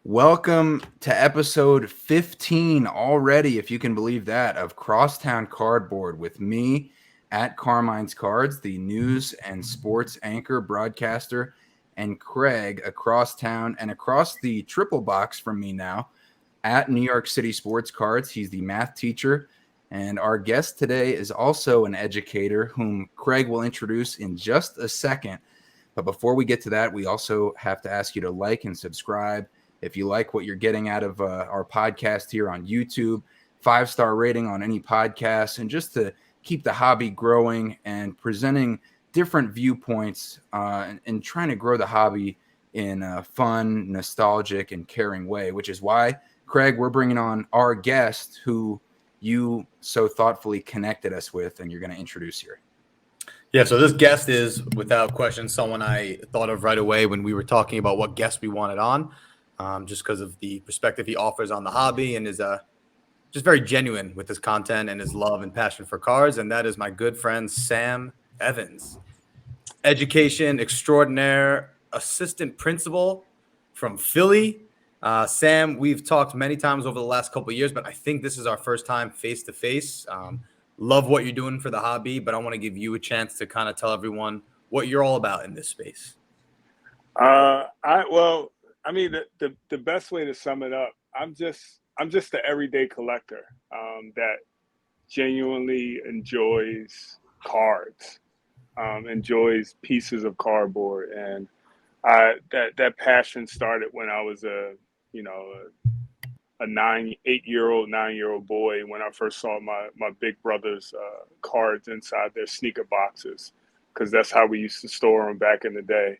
Welcome to episode 15 already, if you can believe that, of Crosstown Cardboard with me at Carmine's Cards, the news and sports anchor, broadcaster, and Craig across town and across the triple box from me now at New York City Sports Cards. He's the math teacher. And our guest today is also an educator whom Craig will introduce in just a second. But before we get to that, we also have to ask you to like and subscribe. If you like what you're getting out of our podcast here on YouTube, 5-star rating on any podcast, and just to keep the hobby growing and presenting different viewpoints and trying to grow the hobby in a fun, nostalgic, and caring way, which is why, Craig, we're bringing on our guest who you so thoughtfully connected us with, and you're going to introduce here. Yeah, so this guest is, without question, someone I thought of right away when we were talking about what guest we wanted on, just because of the perspective he offers on the hobby and is just very genuine with his content and his love and passion for cars. And that is my good friend, Sam Evans. Education extraordinaire, assistant principal from Philly. Sam, we've talked many times over the last couple of years, but I think this is our first time face-to-face. Love what you're doing for the hobby, but I want to give you a chance to kind of tell everyone what you're all about in this space. The best way to sum it up, I'm just the everyday collector that genuinely enjoys cards, enjoys pieces of cardboard, and that passion started when I was a 9-year-old boy when I first saw my big brother's cards inside their sneaker boxes, because that's how we used to store them back in the day.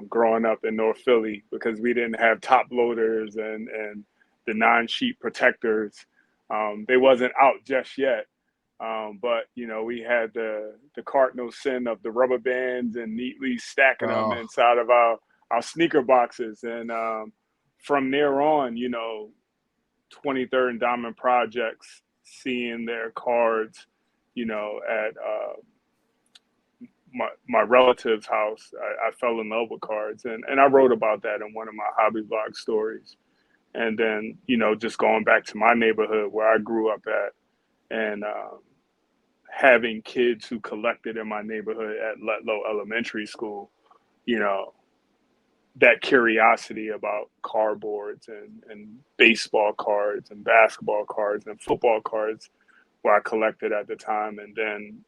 Growing up in North Philly, because we didn't have top loaders and the non-sheet protectors. They wasn't out just yet. But we had the cardinal sin of the rubber bands and neatly stacking them inside of our sneaker boxes. And from there on, 23rd and Diamond Projects, seeing their cards, at my relative's house, I fell in love with cards. And I wrote about that in one of my hobby blog stories. And then, just going back to my neighborhood where I grew up at, and having kids who collected in my neighborhood at Letlow Elementary School, that curiosity about cardboards and baseball cards and basketball cards and football cards, where I collected at the time. And then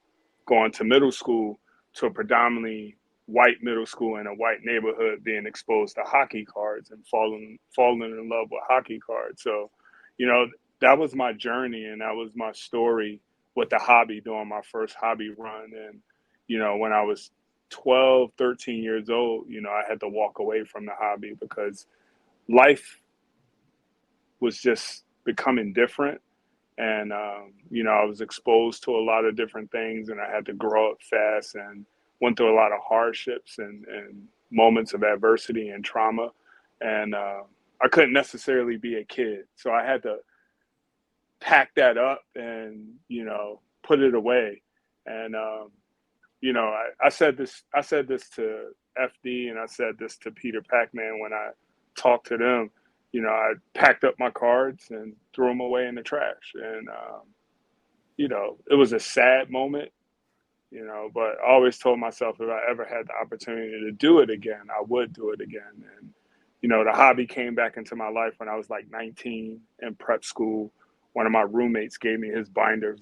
going to middle school, to a predominantly white middle school in a white neighborhood, being exposed to hockey cards and falling in love with hockey cards. So, that was my journey, and that was my story with the hobby during my first hobby run. And, when I was 12, 13 years old, I had to walk away from the hobby because life was just becoming different. And, I was exposed to a lot of different things, and I had to grow up fast and went through a lot of hardships and moments of adversity and trauma. And I couldn't necessarily be a kid. So I had to pack that up and, put it away. And, I said this to FD, and I said this to Peter Pac-Man when I talked to them. I packed up my cards and threw them away in the trash. And, it was a sad moment, but I always told myself if I ever had the opportunity to do it again, I would do it again. And, the hobby came back into my life when I was like 19 in prep school. One of my roommates gave me his binders,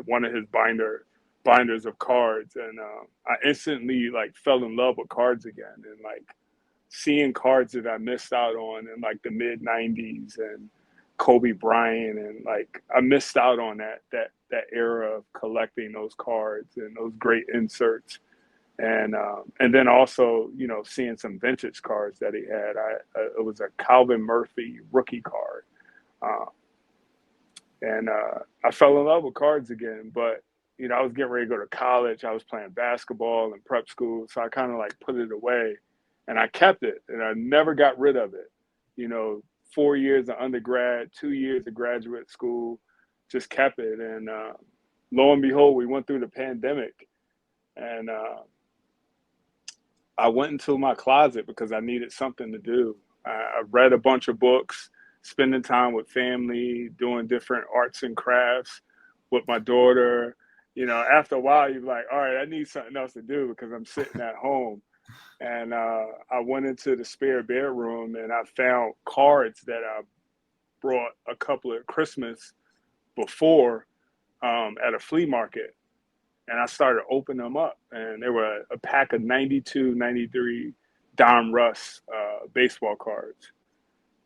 one of his binders of cards. And I instantly fell in love with cards again, and seeing cards that I missed out on in the mid 90s and Kobe Bryant, and I missed out on that era of collecting those cards and those great inserts. And then also, seeing some vintage cards that he had. It was a Calvin Murphy rookie card. And I fell in love with cards again, but I was getting ready to go to college. I was playing basketball in prep school, so I kind of put it away, and I kept it, and I never got rid of it. 4 years of undergrad, 2 years of graduate school, just kept it. And lo and behold, we went through the pandemic, and I went into my closet because I needed something to do. I read a bunch of books, spending time with family, doing different arts and crafts with my daughter. After a while, you're like, all right, I need something else to do because I'm sitting at home. And I went into the spare bedroom and I found cards that I brought a couple of Christmas before at a flea market. And I started opening them up. And there were a pack of 92, 93 Don Russ baseball cards.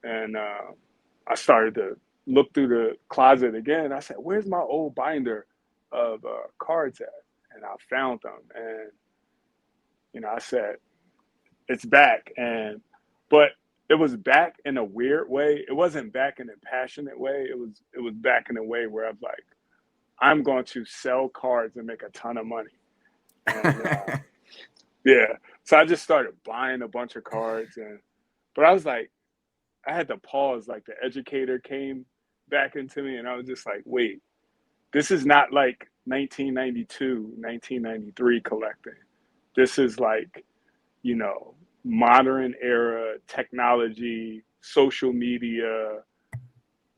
And I started to look through the closet again. I said, where's my old binder of cards at? And I found them. And, I said, it's back. But it was back in a weird way. It wasn't back in a passionate way. It was back in a way where I was like, I'm going to sell cards and make a ton of money. And, yeah. So I just started buying a bunch of cards. But I was like, I had to pause. Like the educator came back into me and I was just like, wait, this is not like 1992, 1993 collecting. This is like, modern era technology, social media.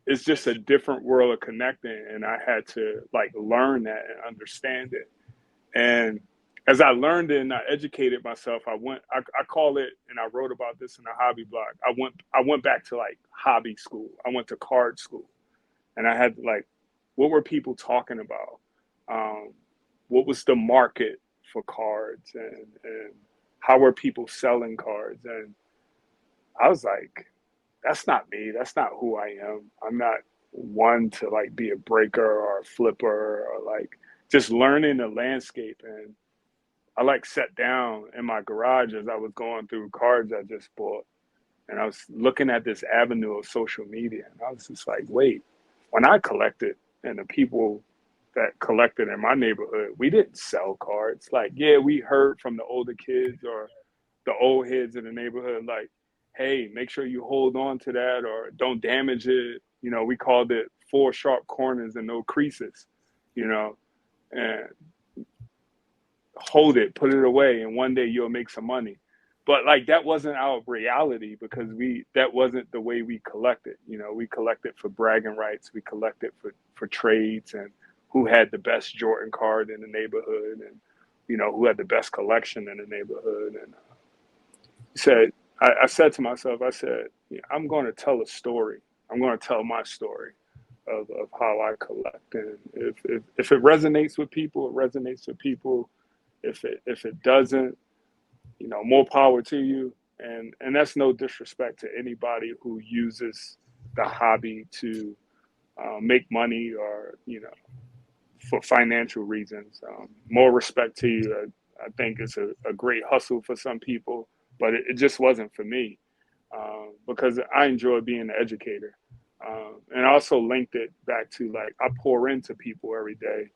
It's just a different world of connecting. And I had to like learn that and understand it. And as I learned it and I educated myself, I call it, and I wrote about this in a hobby blog. I went back to like hobby school. I went to card school and I had like, what were people talking about? What was the market for cards and how were people selling cards? And I was like, that's not me. That's not who I am. I'm not one to like be a breaker or a flipper or like just learning the landscape. And I like sat down in my garage as I was going through cards I just bought. And I was looking at this avenue of social media. And I was just like, wait, when I collected and the people that collected in my neighborhood, we didn't sell cards. Like, yeah, we heard from the older kids or the old heads in the neighborhood, like, hey, make sure you hold on to that or don't damage it. We called it 4 sharp corners and no creases, and hold it, put it away, and one day you'll make some money. But like that wasn't our reality because that wasn't the way we collected. We collected for bragging rights, we collected for trades and who had the best Jordan card in the neighborhood and who had the best collection in the neighborhood. And I said to myself, I'm going to tell a story. I'm going to tell my story of how I collect. And if it resonates with people, it resonates with people. If it doesn't, more power to you. And that's no disrespect to anybody who uses the hobby to make money or, for financial reasons. More respect to you. I think it's a great hustle for some people, but it just wasn't for me because I enjoy being an educator. And I also linked it back to like I pour into people every day.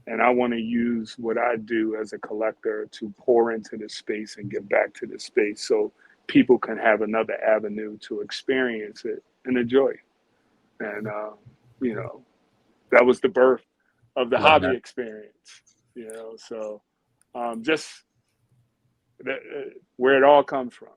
And I want to use what I do as a collector to pour into this space and give back to this space so people can have another avenue to experience it and enjoy it. And, that was the birth of the hobby experience, so just where it all comes from,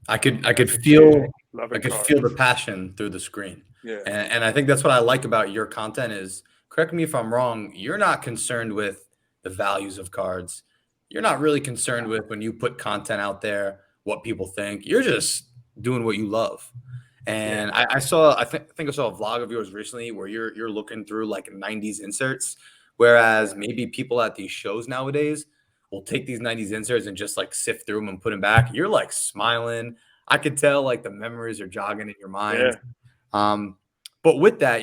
I could feel the passion through the screen. Yeah. And I think that's what I like about your content is, correct me if I'm wrong, you're not concerned with the values of cards. You're not really concerned with when you put content out there, what people think. You're just doing what you love. And I think I saw a vlog of yours recently where you're looking through like 90s inserts, whereas maybe people at these shows nowadays will take these 90s inserts and just like sift through them and put them back. You're like smiling. I could tell like the memories are jogging in your mind. Yeah. But with that,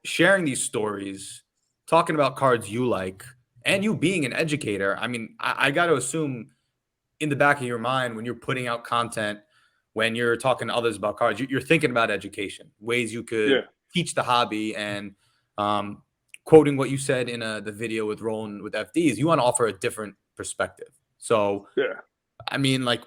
sharing these stories, talking about cards you like, and you being an educator, I mean, I got to assume in the back of your mind when you're putting out content, when you're talking to others about cards, you're thinking about education, ways you could teach the hobby. And quoting what you said in the video with Rolling with FDs, you want to offer a different perspective. So, I mean, like,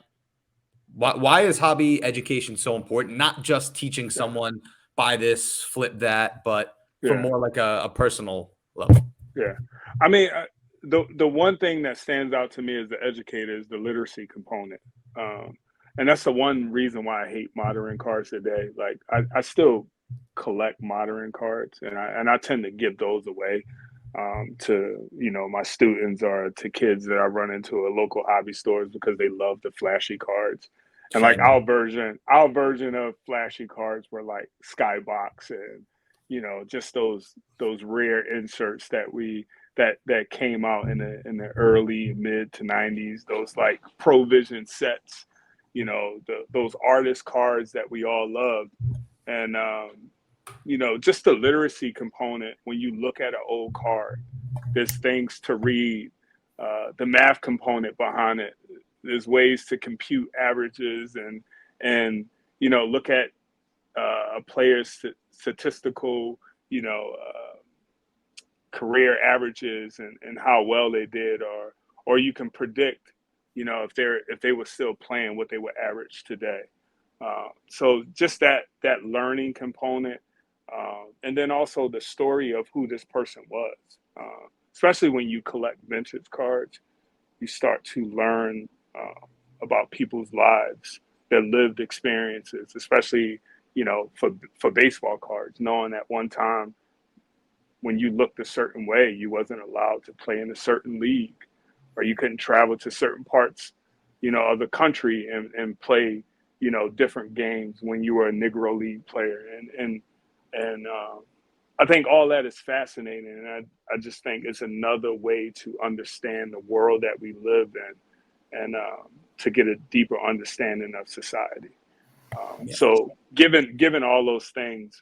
why is hobby education so important? Not just teaching someone buy this, flip that, but from more like a personal level. Yeah. I mean, the one thing that stands out to me as the educator is the literacy component. And and that's the one reason why I hate modern cards today. Like I still collect modern cards, and I tend to give those away to my students or to kids that I run into at local hobby stores because they love the flashy cards. And like Same. our version of flashy cards were like Skybox and just those rare inserts that came out in the early mid to 90s, those like Provision sets, those artist cards that we all loved. And just the literacy component, when you look at an old card, there's things to read, the math component behind it. There's ways to compute averages and look at a player's statistical, career averages and how well they did, or you can predict, if they were still playing, what they would average today. So just that learning component, and then also the story of who this person was. Especially when you collect vintage cards, you start to learn about people's lives, their lived experiences, especially for baseball cards, knowing at one time when you looked a certain way, you wasn't allowed to play in a certain league, or you couldn't travel to certain parts, of the country and play, different games when you were a Negro League player. And I think all that is fascinating. And I just think it's another way to understand the world that we live in and to get a deeper understanding of society. So given all those things,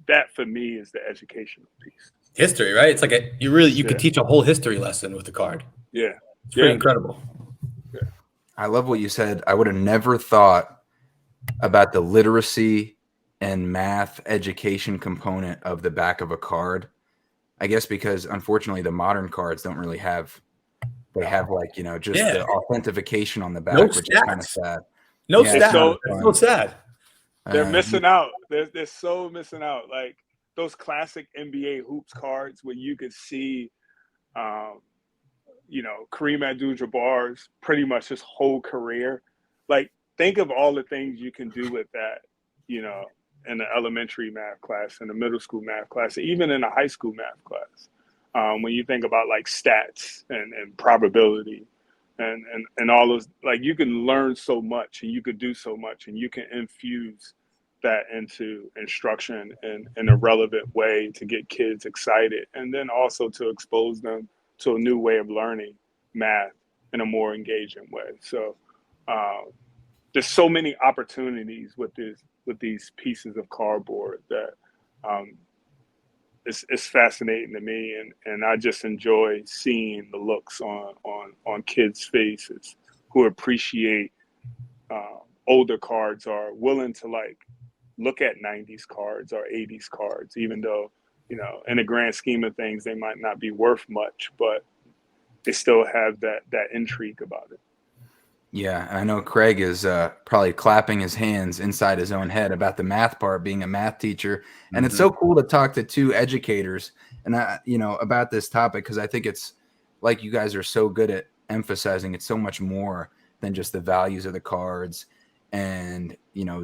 that for me is the educational piece. History, right? It's like you could teach a whole history lesson with the card. Yeah. It's pretty incredible. Yeah. I love what you said. I would have never thought about the literacy and math education component of the back of a card. I guess because unfortunately the modern cards don't really have, they have like, just the authentication on the back, which is kind of sad. No stats. It's so sad. They're missing out. They're so missing out. Like those classic NBA hoops cards where you could see, Kareem Abdul-Jabbar's pretty much his whole career. Like think of all the things you can do with that, in the elementary math class, in the middle school math class, even in the high school math class. When you think about like stats and probability and all those, like you can learn so much and you could do so much and you can infuse that into instruction in a relevant way to get kids excited, and then also to expose them to a new way of learning math in a more engaging way. So there's so many opportunities with these pieces of cardboard that it's fascinating to me, and I just enjoy seeing the looks on kids' faces who appreciate older cards, are willing to like look at 90s cards or 80s cards, even though in the grand scheme of things they might not be worth much, but they still have that intrigue about it. Yeah, and I know Craig is probably clapping his hands inside his own head about the math part, being a math teacher. And it's so cool to talk to two educators and about this topic, because I think it's like you guys are so good at emphasizing it's so much more than just the values of the cards and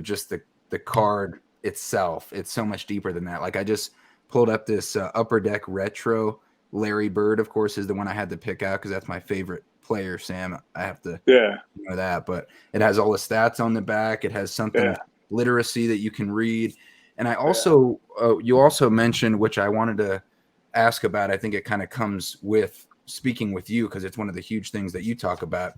just the card itself. It's so much deeper than that. Like I just pulled up this Upper Deck Retro. Larry Bird, of course, is the one I had to pick out because that's my favorite player, Sam. I have to know that, but it has all the stats on the back. It has something literacy that you can read. And I also, you also mentioned, which I wanted to ask about, I think it kind of comes with speaking with you, because it's one of the huge things that you talk about,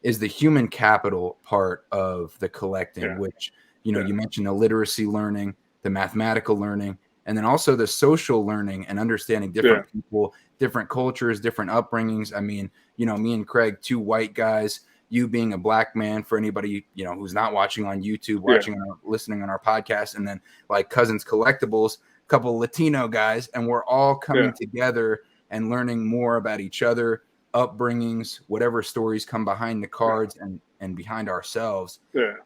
is the human capital part of the collecting, which, you mentioned the literacy learning, the mathematical learning, and then also the social learning and understanding different people, different cultures, different upbringings. I mean, me and Craig, two white guys, you being a black man, for anybody, who's not watching on YouTube, listening on our podcast, and then like Cousins Collectibles, a couple Latino guys, and we're all coming together and learning more about each other, upbringings, whatever stories come behind the cards and behind ourselves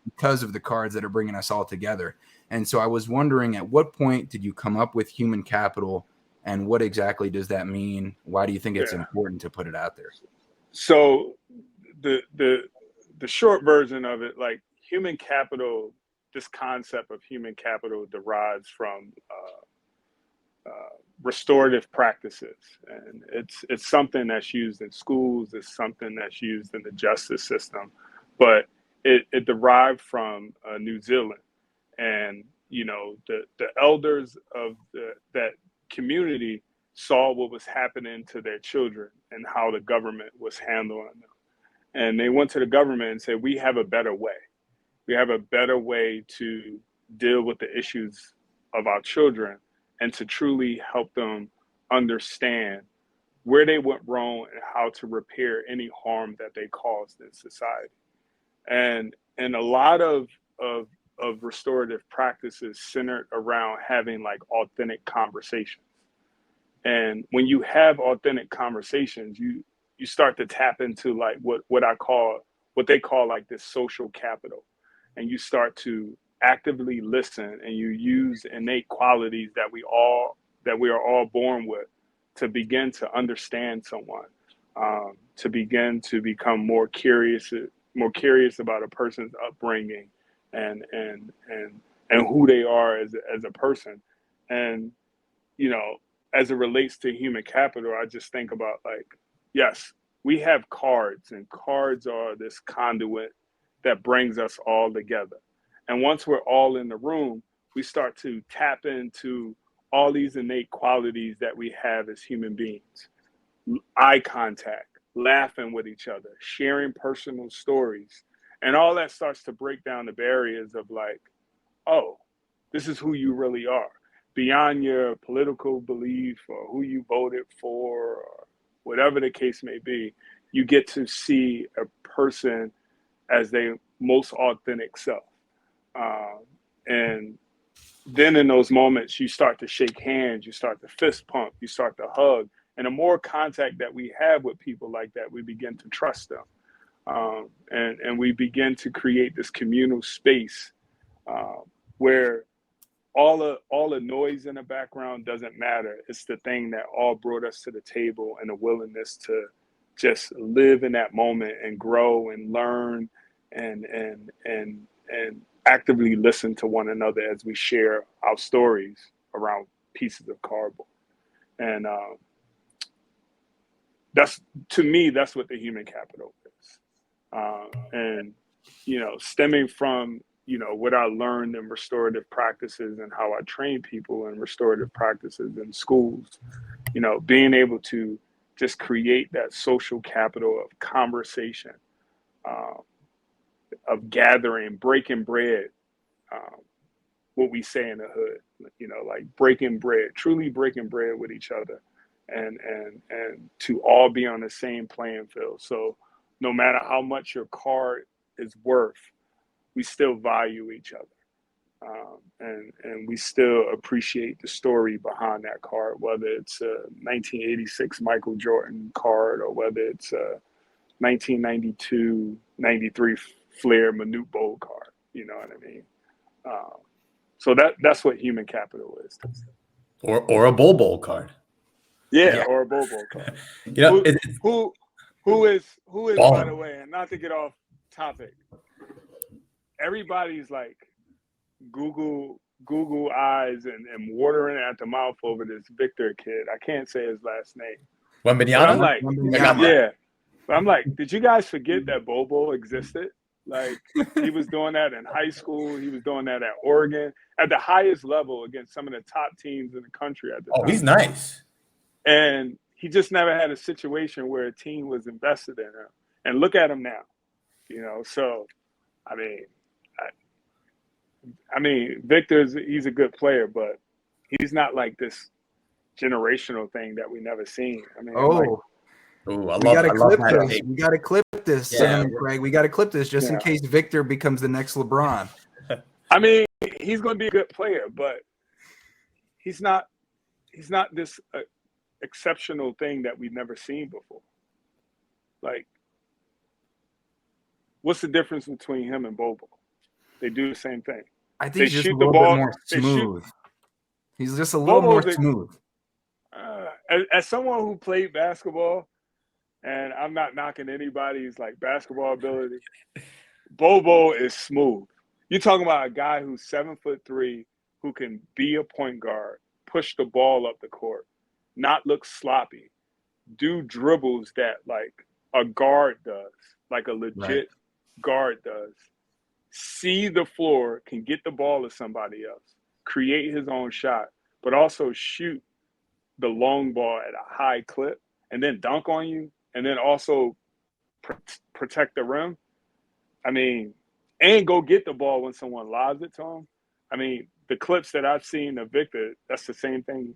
because of the cards that are bringing us all together. And so I was wondering, at what point did you come up with human capital, and what exactly does that mean? Why do you think it's important to put it out there? So the the short version of it, like human capital, this concept of human capital derives from restorative practices, and it's something that's used in schools. It's something that's used in the justice system, but it derived from New Zealand, and the elders of that community saw what was happening to their children and how the government was handling them, and they went to the government and said, "We have a better way. We have a better way to deal with the issues of our children and to truly help them understand where they went wrong and how to repair any harm that they caused in society." And a lot of restorative practices centered around having like authentic conversations. And when you have authentic conversations, you start to tap into like what they call like this social capital. And you start to actively listen, and you use innate qualities that we are all born with to begin to understand someone, to begin to become more curious about a person's upbringing and who they are as a person. And as it relates to human capital, I just think about like, yes, we have cards, and cards are this conduit that brings us all together. And once we're all in the room, we start to tap into all these innate qualities that we have as human beings. Eye contact, laughing with each other, sharing personal stories. And all that starts to break down the barriers of like, oh, this is who you really are. Beyond your political belief or who you voted for or whatever the case may be, you get to see a person as their most authentic self. And then in those moments, you start to shake hands, you start to fist pump, you start to hug. And the more contact that we have with people like that, we begin to trust them. And we begin to create this communal space where all the noise in the background doesn't matter. It's the thing that all brought us to the table, and the willingness to just live in that moment and grow and learn and actively listen to one another as we share our stories around pieces of cardboard. And that's what the human capital is. And stemming from what I learned in restorative practices and how I train people in restorative practices in schools, being able to just create that social capital of conversation, of gathering, breaking bread, what we say in the hood, like breaking bread, truly breaking bread with each other, and to all be on the same playing field. So no matter how much your card is worth, we still value each other. And we still appreciate the story behind that card, whether it's a 1986 Michael Jordan card or whether it's a 1992, 93 Flair Manute Bowl card. You know what I mean? So that's what human capital is. Or a Bowl card. Yeah, or a Bowl card. Who is by the way, and not to get off topic, everybody's like Google eyes and watering at the mouth over this Victor kid. I can't say his last name. Wembanyama? I'm like, yeah. But I'm like, did you guys forget that Bobo existed? Like, he was doing that in high school. He was doing that at Oregon at the highest level against some of the top teams in the country at the time. Oh, he's nice. And he just never had a situation where a team was invested in him. And look at him now, So, I mean, he's a good player, but he's not like this generational thing that we never seen. I mean, we got to clip this, Sam and Craig. We got to clip this just in case Victor becomes the next LeBron. I mean, he's going to be a good player, but he's not this exceptional thing that we've never seen before. Like, what's the difference between him and Bobo? They do the same thing. I think he's just a little bit more smooth. He's just a little more smooth. As someone who played basketball, and I'm not knocking anybody's like basketball ability. Bobo is smooth. You're talking about a guy who's 7'3", who can be a point guard, push the ball up the court, not look sloppy, do dribbles that like a guard does, like a legit guard does. See the floor, can get the ball to somebody else, create his own shot, but also shoot the long ball at a high clip and then dunk on you, and then also protect the rim. I mean, and go get the ball when someone lobs it to him. I mean, the clips that I've seen of Victor, that's the same thing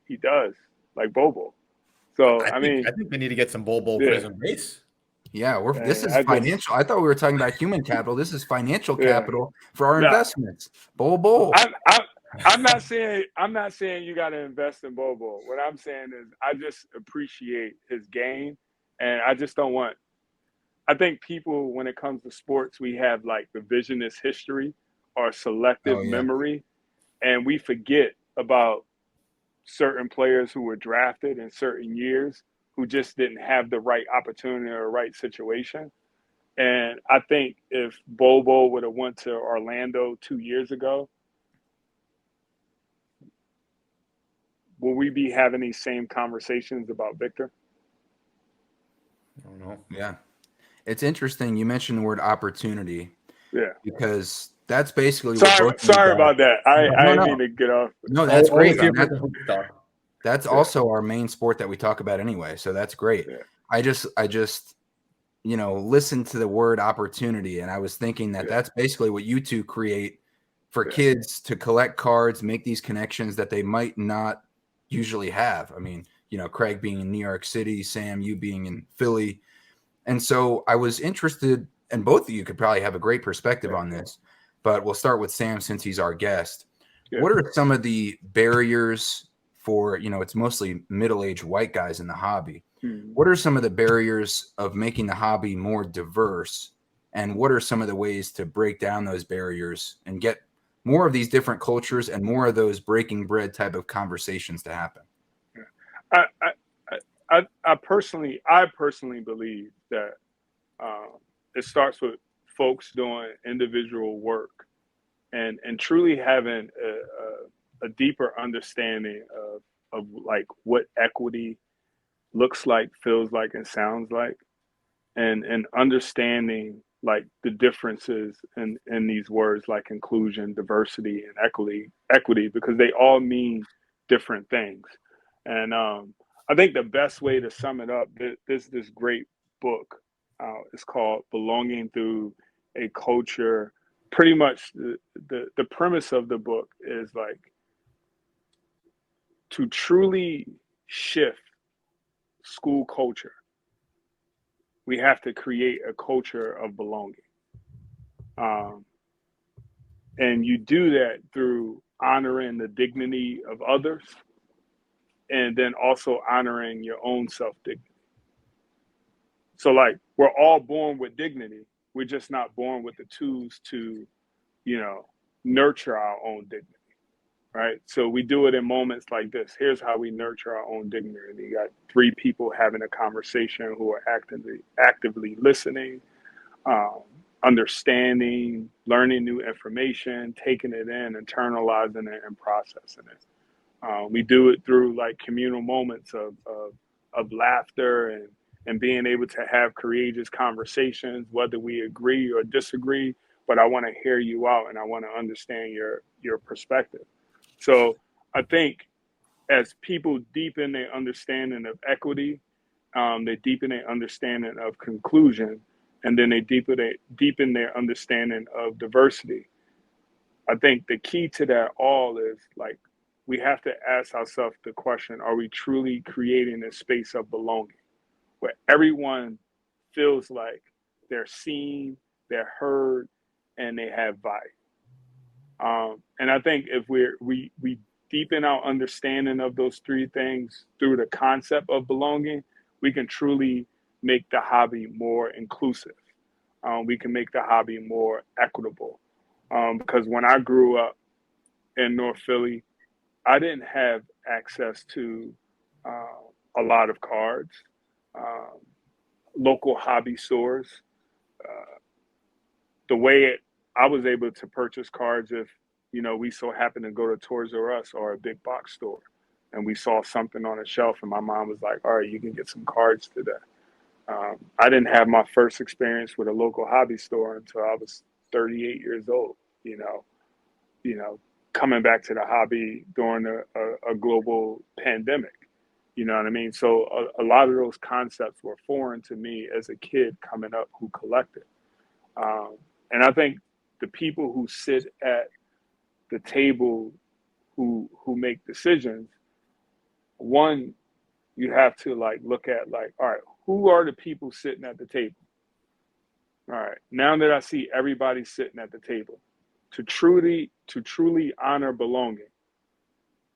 he does, like Bobo. So I think we need to get some Bobo for his own base. Yeah, this is financial. I thought we were talking about human capital. This is financial capital for our investments. Bobo. I'm not saying you got to invest in Bobo. What I'm saying is I just appreciate his game, and I just don't want. I think people, when it comes to sports, we have like revisionist history or selective memory, and we forget about certain players who were drafted in certain years who just didn't have the right opportunity or right situation. And I think if Bobo would have went to Orlando 2 years ago, will we be having these same conversations about Victor? I don't know. Yeah. It's interesting. You mentioned the word opportunity. Yeah. Because that's basically sorry about that. I didn't mean to get off. No, that's great. That's Yeah. also our main sport that we talk about anyway. So that's great. Yeah. I just listened to the word opportunity, and I was thinking that that's basically what you two create for kids to collect cards, make these connections that they might not usually have. I mean, Craig being in New York City, Sam, you being in Philly. And so I was interested, and both of you could probably have a great perspective on this, but we'll start with Sam since he's our guest. Yeah. What are some of the barriers for, it's mostly middle-aged white guys in the hobby. What are some of the barriers of making the hobby more diverse? And what are some of the ways to break down those barriers and get more of these different cultures and more of those breaking bread type of conversations to happen? I personally believe that it starts with folks doing individual work and truly having a deeper understanding of like what equity looks like, feels like, and sounds like, and understanding like the differences in these words like inclusion, diversity, and equity, because they all mean different things. And I think the best way to sum it up, this great book. It's called Belonging Through a Culture. Pretty much the premise of the book is like to truly shift school culture, we have to create a culture of belonging. And you do that through honoring the dignity of others and then also honoring your own self-dignity. So like we're all born with dignity. We're just not born with the tools to, nurture our own dignity. Right. So we do it in moments like this. Here's how we nurture our own dignity. You got 3 people having a conversation who are actively listening, understanding, learning new information, taking it in, internalizing it, and processing it. We do it through like communal moments of laughter and being able to have courageous conversations, whether we agree or disagree. But I want to hear you out and I want to understand your perspective. So I think as people deepen their understanding of equity, they deepen their understanding of conclusion, and then they deepen their understanding of diversity. I think the key to that all is like we have to ask ourselves the question, are we truly creating a space of belonging where everyone feels like they're seen, they're heard, and they have value? And I think if we deepen our understanding of those 3 things through the concept of belonging, we can truly make the hobby more inclusive. We can make the hobby more equitable. Because when I grew up in North Philly, I didn't have access to a lot of cards. local hobby stores. The way I was able to purchase cards, if we so happened to go to Toys R Us or a big box store, and we saw something on a shelf, and my mom was like, "All right, you can get some cards today." I didn't have my first experience with a local hobby store until I was 38 years old. Coming back to the hobby during a global pandemic. You know what I mean? So a lot of those concepts were foreign to me as a kid coming up who collected. And I think the people who sit at the table who make decisions, one, you have to look at all right, who are the people sitting at the table? All right, now that I see everybody sitting at the table, to truly honor belonging,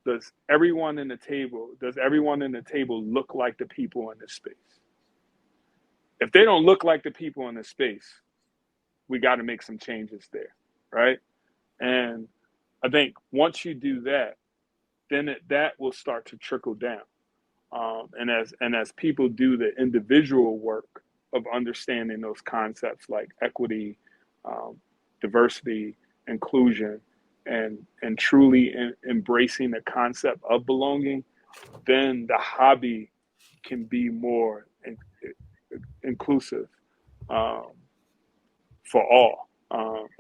does everyone in the table look like the people in this space? If they don't look like the people in this space, we got to make some changes there, right? And I think once you do that, then that will start to trickle down. And as people do the individual work of understanding those concepts like equity, diversity, inclusion, and truly embracing the concept of belonging, then the hobby can be more inclusive for all,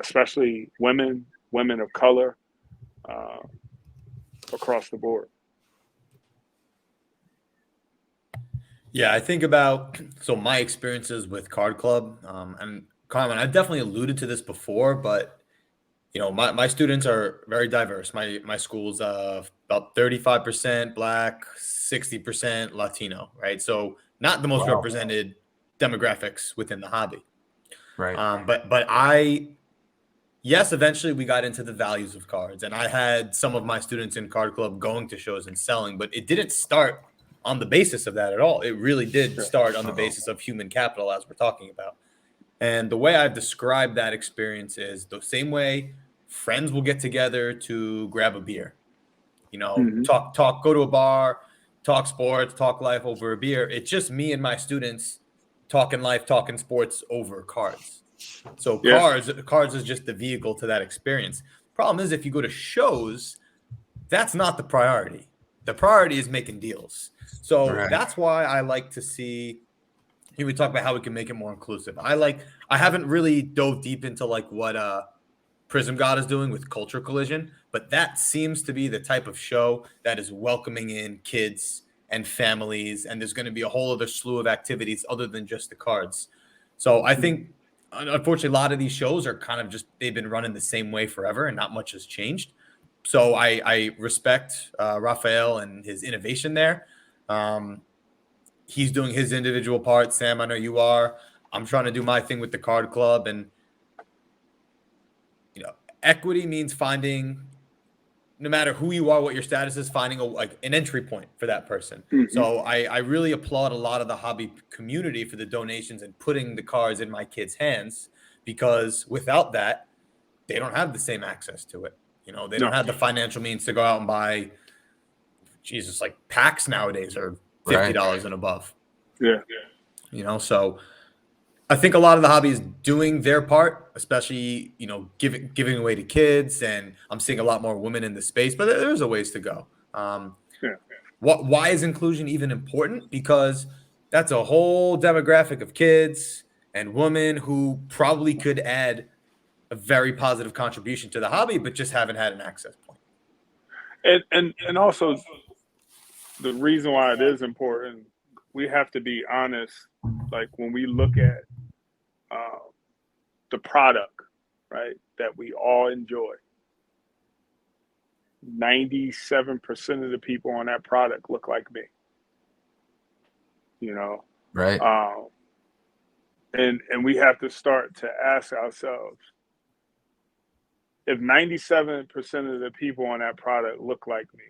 especially women of color, across the board. Yeah, I think about my experiences with Card Club, and Carmine, I've definitely alluded to this before, but my students are very diverse. My school's about 35% Black, 60% Latino, right? So not the most represented demographics within the hobby. Right. Yes, eventually we got into the values of cards, and I had some of my students in Card Club going to shows and selling, but it didn't start on the basis of that at all. It really did start on the basis of human capital, as we're talking about. And the way I've described that experience is the same way friends will get together to grab a beer, talk, go to a bar, talk sports, talk life over a beer. It's just me and my students talking life, talking sports over cards. So cards is just the vehicle to that experience. Problem is, if you go to shows, that's not the priority. The priority is making deals. So that's why I like to see. Here we talk about how we can make it more inclusive. I haven't really dove deep into what Prism God is doing with Culture Collision, but that seems to be the type of show that is welcoming in kids and families, and there's going to be a whole other slew of activities other than just the cards. So I think, unfortunately, a lot of these shows are kind of they've been running the same way forever, and not much has changed. So I respect Raphael and his innovation there. He's doing his individual part. Sam, I know you are. I'm trying to do my thing with the Card Club. And, equity means finding, no matter who you are, what your status is, finding an entry point for that person. Mm-hmm. So I really applaud a lot of the hobby community for the donations and putting the cards in my kids' hands, because without that, they don't have the same access to it. They don't have the financial means to go out and buy, packs nowadays are $50 and above. Yeah. So I think a lot of the hobby is doing their part, especially, giving away to kids. And I'm seeing a lot more women in the space, but there's a ways to go. Why is inclusion even important? Because that's a whole demographic of kids and women who probably could add a very positive contribution to the hobby, but just haven't had an access point. And also, the reason why it is important, we have to be honest. When we look at the product, right, that we all enjoy, 97% of the people on that product look like me. Right. And we have to start to ask ourselves, if 97% of the people on that product look like me,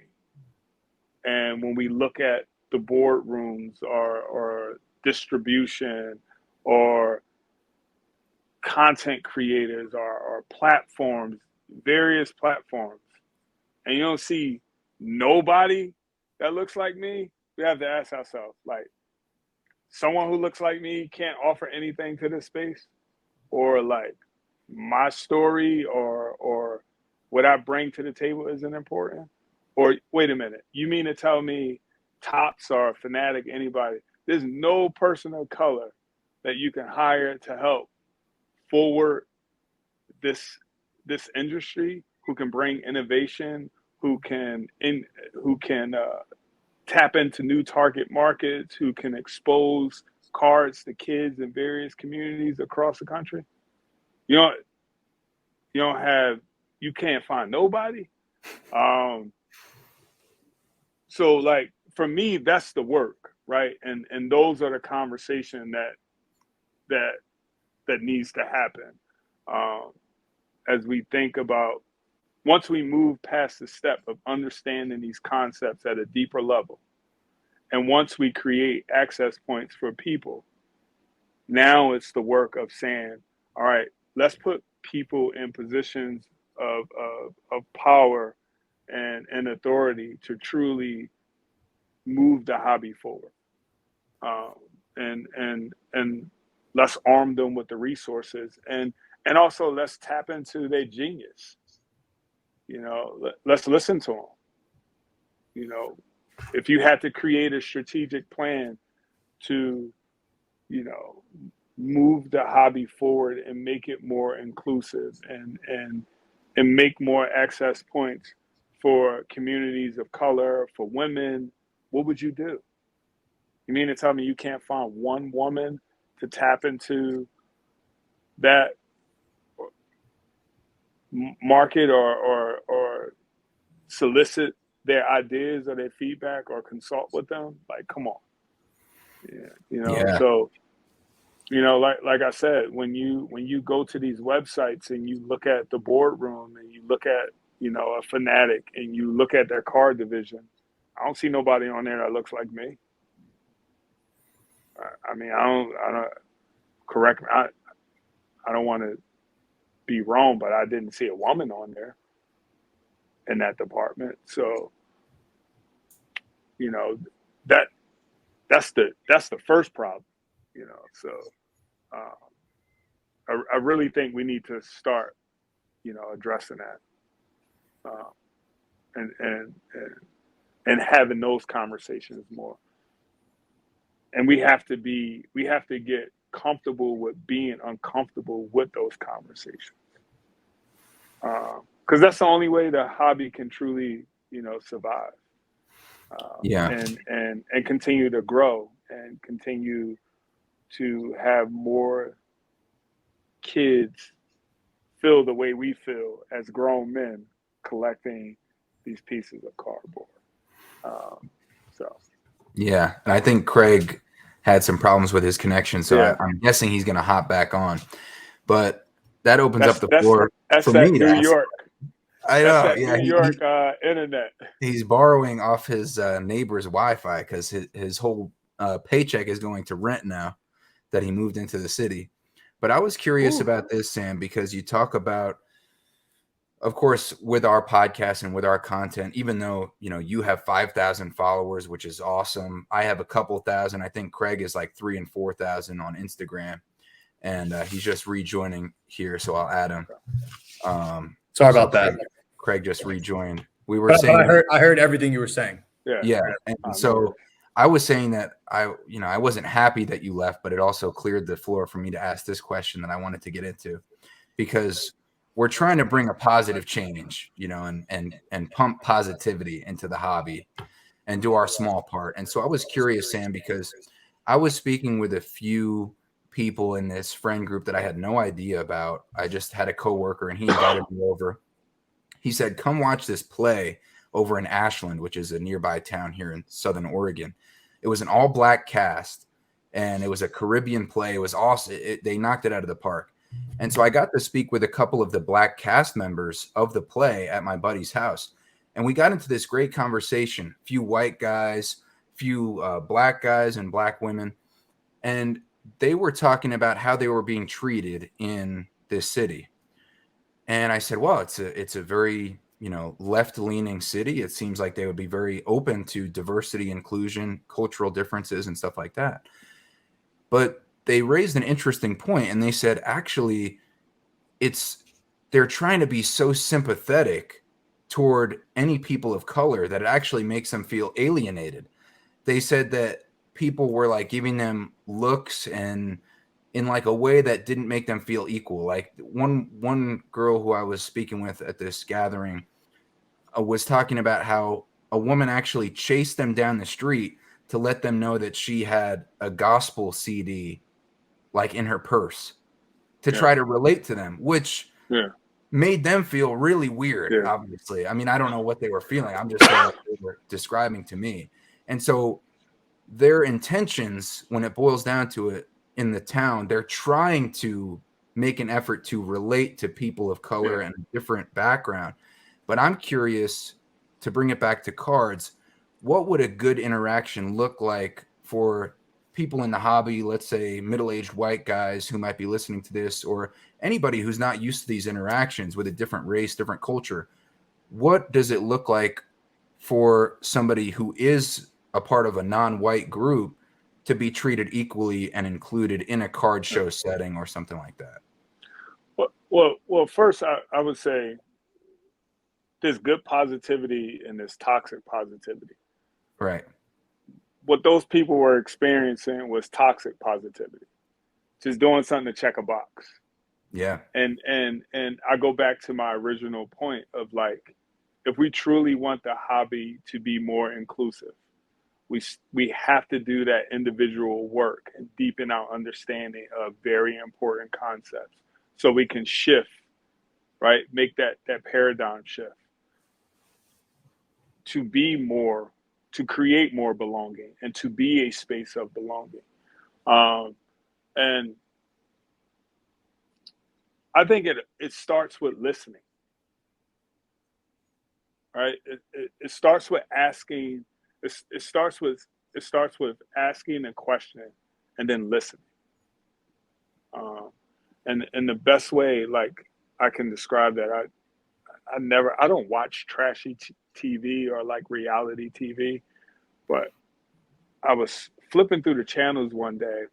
and when we look at the boardrooms or distribution or content creators or platforms, various platforms, and you don't see nobody that looks like me, we have to ask ourselves, someone who looks like me can't offer anything to this space, or like my story or what I bring to the table isn't important? Or wait a minute, you mean to tell me Tops or Fanatic, anybody, there's no person of color that you can hire to help forward this industry, who can bring innovation, who can tap into new target markets, who can expose cards to kids in various communities across the country? You can't find nobody. So like for me, that's the work, right? And those are the conversation that needs to happen. As we think about, once we move past the step of understanding these concepts at a deeper level, and once we create access points for people, now it's the work of saying, all right, let's put people in positions of power and authority to truly move the hobby forward. And let's arm them with the resources, and also let's tap into their genius. Let's listen to them. If you had to create a strategic plan to, move the hobby forward and make it more inclusive and make more access points for communities of color, for women, what would you do? You mean to tell me you can't find one woman to tap into that market or solicit their ideas or their feedback or consult with them? Like, come on. Yeah. So, like I said, when you go to these websites and you look at the boardroom and you look at, a Fanatic and you look at their card division, I don't see nobody on there that looks like me. I mean, I don't correct me. I don't want to be wrong, but I didn't see a woman on there in that department. So, that's the first problem, So, I really think we need to start, addressing that, and having those conversations more. And we have to get comfortable with being uncomfortable with those conversations, because that's the only way the hobby can truly, survive, and continue to grow and continue to have more kids feel the way we feel as grown men collecting these pieces of cardboard. Yeah, and I think Craig had some problems with his connection, so I'm guessing he's going to hop back on. But that opens up the floor for me. New York. I know. That's New York internet. He's borrowing off his neighbor's Wi-Fi because his whole paycheck is going to rent now that he moved into the city. But I was curious about this, Sam, because you talk about, of course, with our podcast and with our content, even though, you have 5,000 followers, which is awesome. I have a couple thousand. I think Craig is like 3,000 and 4,000 on Instagram, and he's just rejoining here. So I'll add him. Sorry about that. Craig just rejoined. We were saying, I heard everything you were saying. Yeah. And so I was saying that I wasn't happy that you left, but it also cleared the floor for me to ask this question that I wanted to get into, because we're trying to bring a positive change, and pump positivity into the hobby and do our small part. And so I was curious, Sam, because I was speaking with a few people in this friend group that I had no idea about. I just had a coworker and he invited me over. He said, come watch this play over in Ashland, which is a nearby town here in Southern Oregon. It was an all black cast and it was a Caribbean play. It was awesome. They knocked it out of the park. And so I got to speak with a couple of the black cast members of the play at my buddy's house. And we got into this great conversation, few white guys, few black guys and black women. And they were talking about how they were being treated in this city. And I said, well, it's a very, left-leaning city. It seems like they would be very open to diversity, inclusion, cultural differences, and stuff like that. But they raised an interesting point, and they said actually they're trying to be so sympathetic toward any people of color that it actually makes them feel alienated. They said that people were like giving them looks and in like a way that didn't make them feel equal. Like one girl who I was speaking with at this gathering was talking about how a woman actually chased them down the street to let them know that she had a gospel CD like in her purse to try to relate to them, which made them feel really weird, obviously. I mean, I don't know what they were feeling. I'm just saying what they were describing to me. And so their intentions, when it boils down to it in the town, they're trying to make an effort to relate to people of color and a different background. But I'm curious, to bring it back to cards, what would a good interaction look like for people in the hobby, let's say middle-aged white guys who might be listening to this, or anybody who's not used to these interactions with a different race, different culture? What does it look like for somebody who is a part of a non-white group to be treated equally and included in a card show setting or something like that? Well, first I would say there's good positivity and there's toxic positivity. Right. What those people were experiencing was toxic positivity, just doing something to check a box. Yeah. And I go back to my original point of like, if we truly want the hobby to be more inclusive, we have to do that individual work and deepen our understanding of very important concepts so we can shift, right? Make that paradigm shift to be more, to create more belonging and to be a space of belonging. And I think it starts with listening, right? It starts with asking. It starts with asking and questioning, and then listening. And the best way, like I can describe that, I don't watch trashy TV or like reality TV, but I was flipping through the channels one day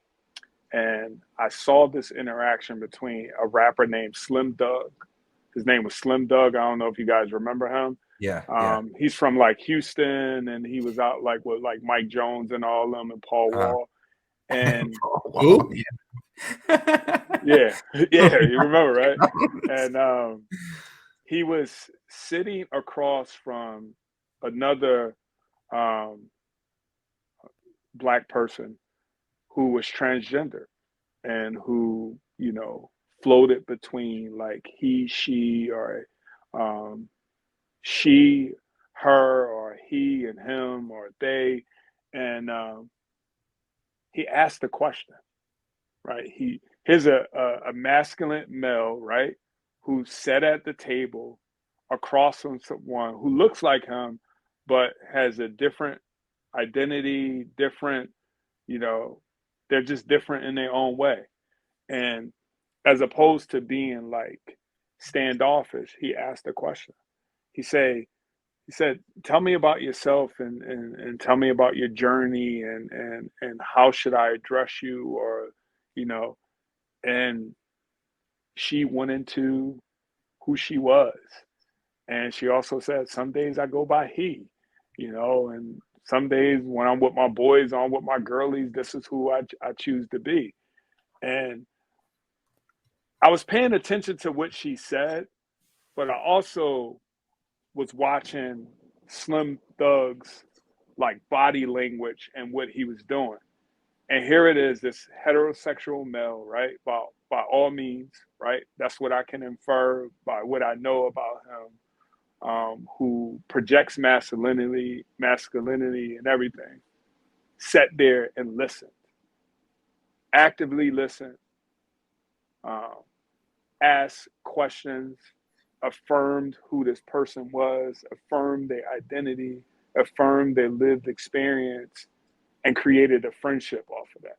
and I saw this interaction between a rapper named Slim Doug. His name was Slim Doug. I don't know if you guys remember him. Yeah. He's from like Houston, and he was out like with like Mike Jones and all of them and Paul Wall. And who? yeah, you remember, right? And he was sitting across from another Black person who was transgender and who, you know, floated between like he, she, or she, her, or he and him, or they. And he asked the question, right? Here's a masculine male, right, who sat at the table across from someone who looks like him, but has a different identity, different, you know, they're just different in their own way. And as opposed to being like standoffish, he asked a question. He said, tell me about yourself and tell me about your journey and how should I address you, or, you know, and she went into who she was. And she also said, some days I go by he, you know, and some days when I'm with my boys, I'm with my girlies, this is who I choose to be. And I was paying attention to what she said, but I also was watching Slim Thug's like body language and what he was doing. And here it is, this heterosexual male, right? By all means, right? That's what I can infer by what I know about him, who projects masculinity and everything. Sat there and listened, actively listened, asked questions, affirmed who this person was, affirmed their identity, affirmed their lived experience, and created a friendship off of that,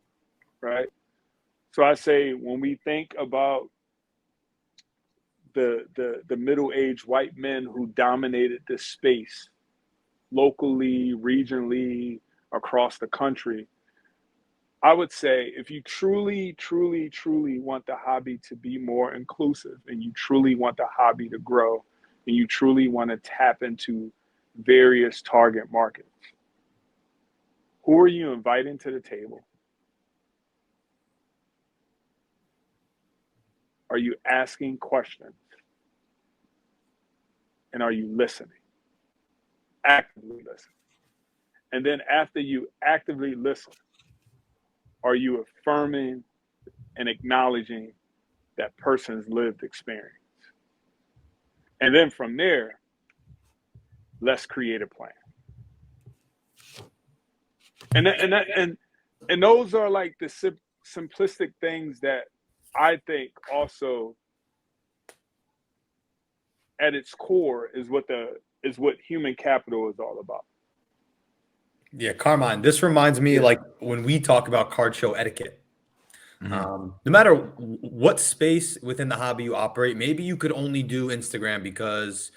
right? So I say when we think about the middle-aged white men who dominated this space locally, regionally, across the country, I would say if you truly, truly, truly want the hobby to be more inclusive and you truly want the hobby to grow and you truly want to tap into various target markets, who are you inviting to the table? Are you asking questions? And are you listening? Actively listening. And then after you actively listen, are you affirming and acknowledging that person's lived experience? And then from there, let's create a plan. And those are like the simplistic things that I think also at its core is what human capital is all about. Yeah, Carmine, this reminds me like when we talk about card show etiquette. No matter what space within the hobby you operate, maybe you could only do Instagram because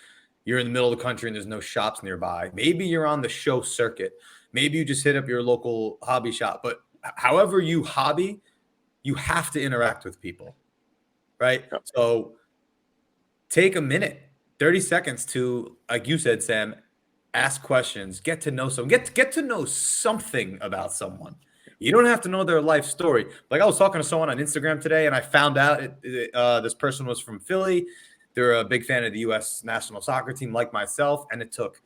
you're in the middle of the country and there's no shops nearby. Maybe you're on the show circuit. Maybe you just hit up your local hobby shop. But however you hobby, you have to interact with people, right? Yep. So take a minute, 30 seconds to, like you said, Sam, ask questions, get to know someone, get to know something about someone. You don't have to know their life story. Like I was talking to someone on Instagram today, and I found out this person was from Philly. They're a big fan of the U.S. national soccer team, like myself, and it took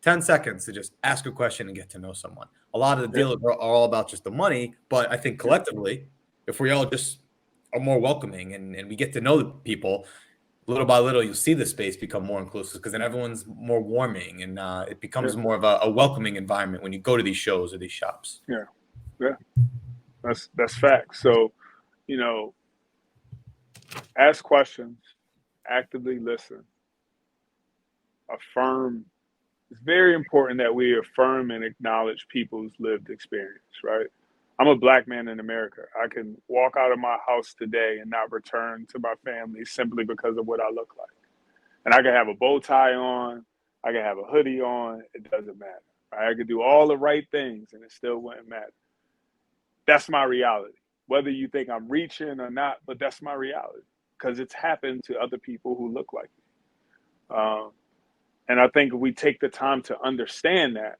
10 seconds to just ask a question and get to know someone. A lot of the deals are all about just the money, but I think collectively, if we all just are more welcoming and we get to know the people, little by little, you'll see the space become more inclusive because then everyone's more warming and it becomes more of a welcoming environment when you go to these shows or these shops. Yeah, that's facts. So, ask questions, actively listen, affirm. It's very important that we affirm and acknowledge people's lived experience, right? I'm a Black man in America. I can walk out of my house today and not return to my family simply because of what I look like. And I can have a bow tie on, I can have a hoodie on, it doesn't matter. Right? I could do all the right things and it still wouldn't matter. That's my reality. Whether you think I'm reaching or not, but that's my reality because it's happened to other people who look like me. And I think if we take the time to understand that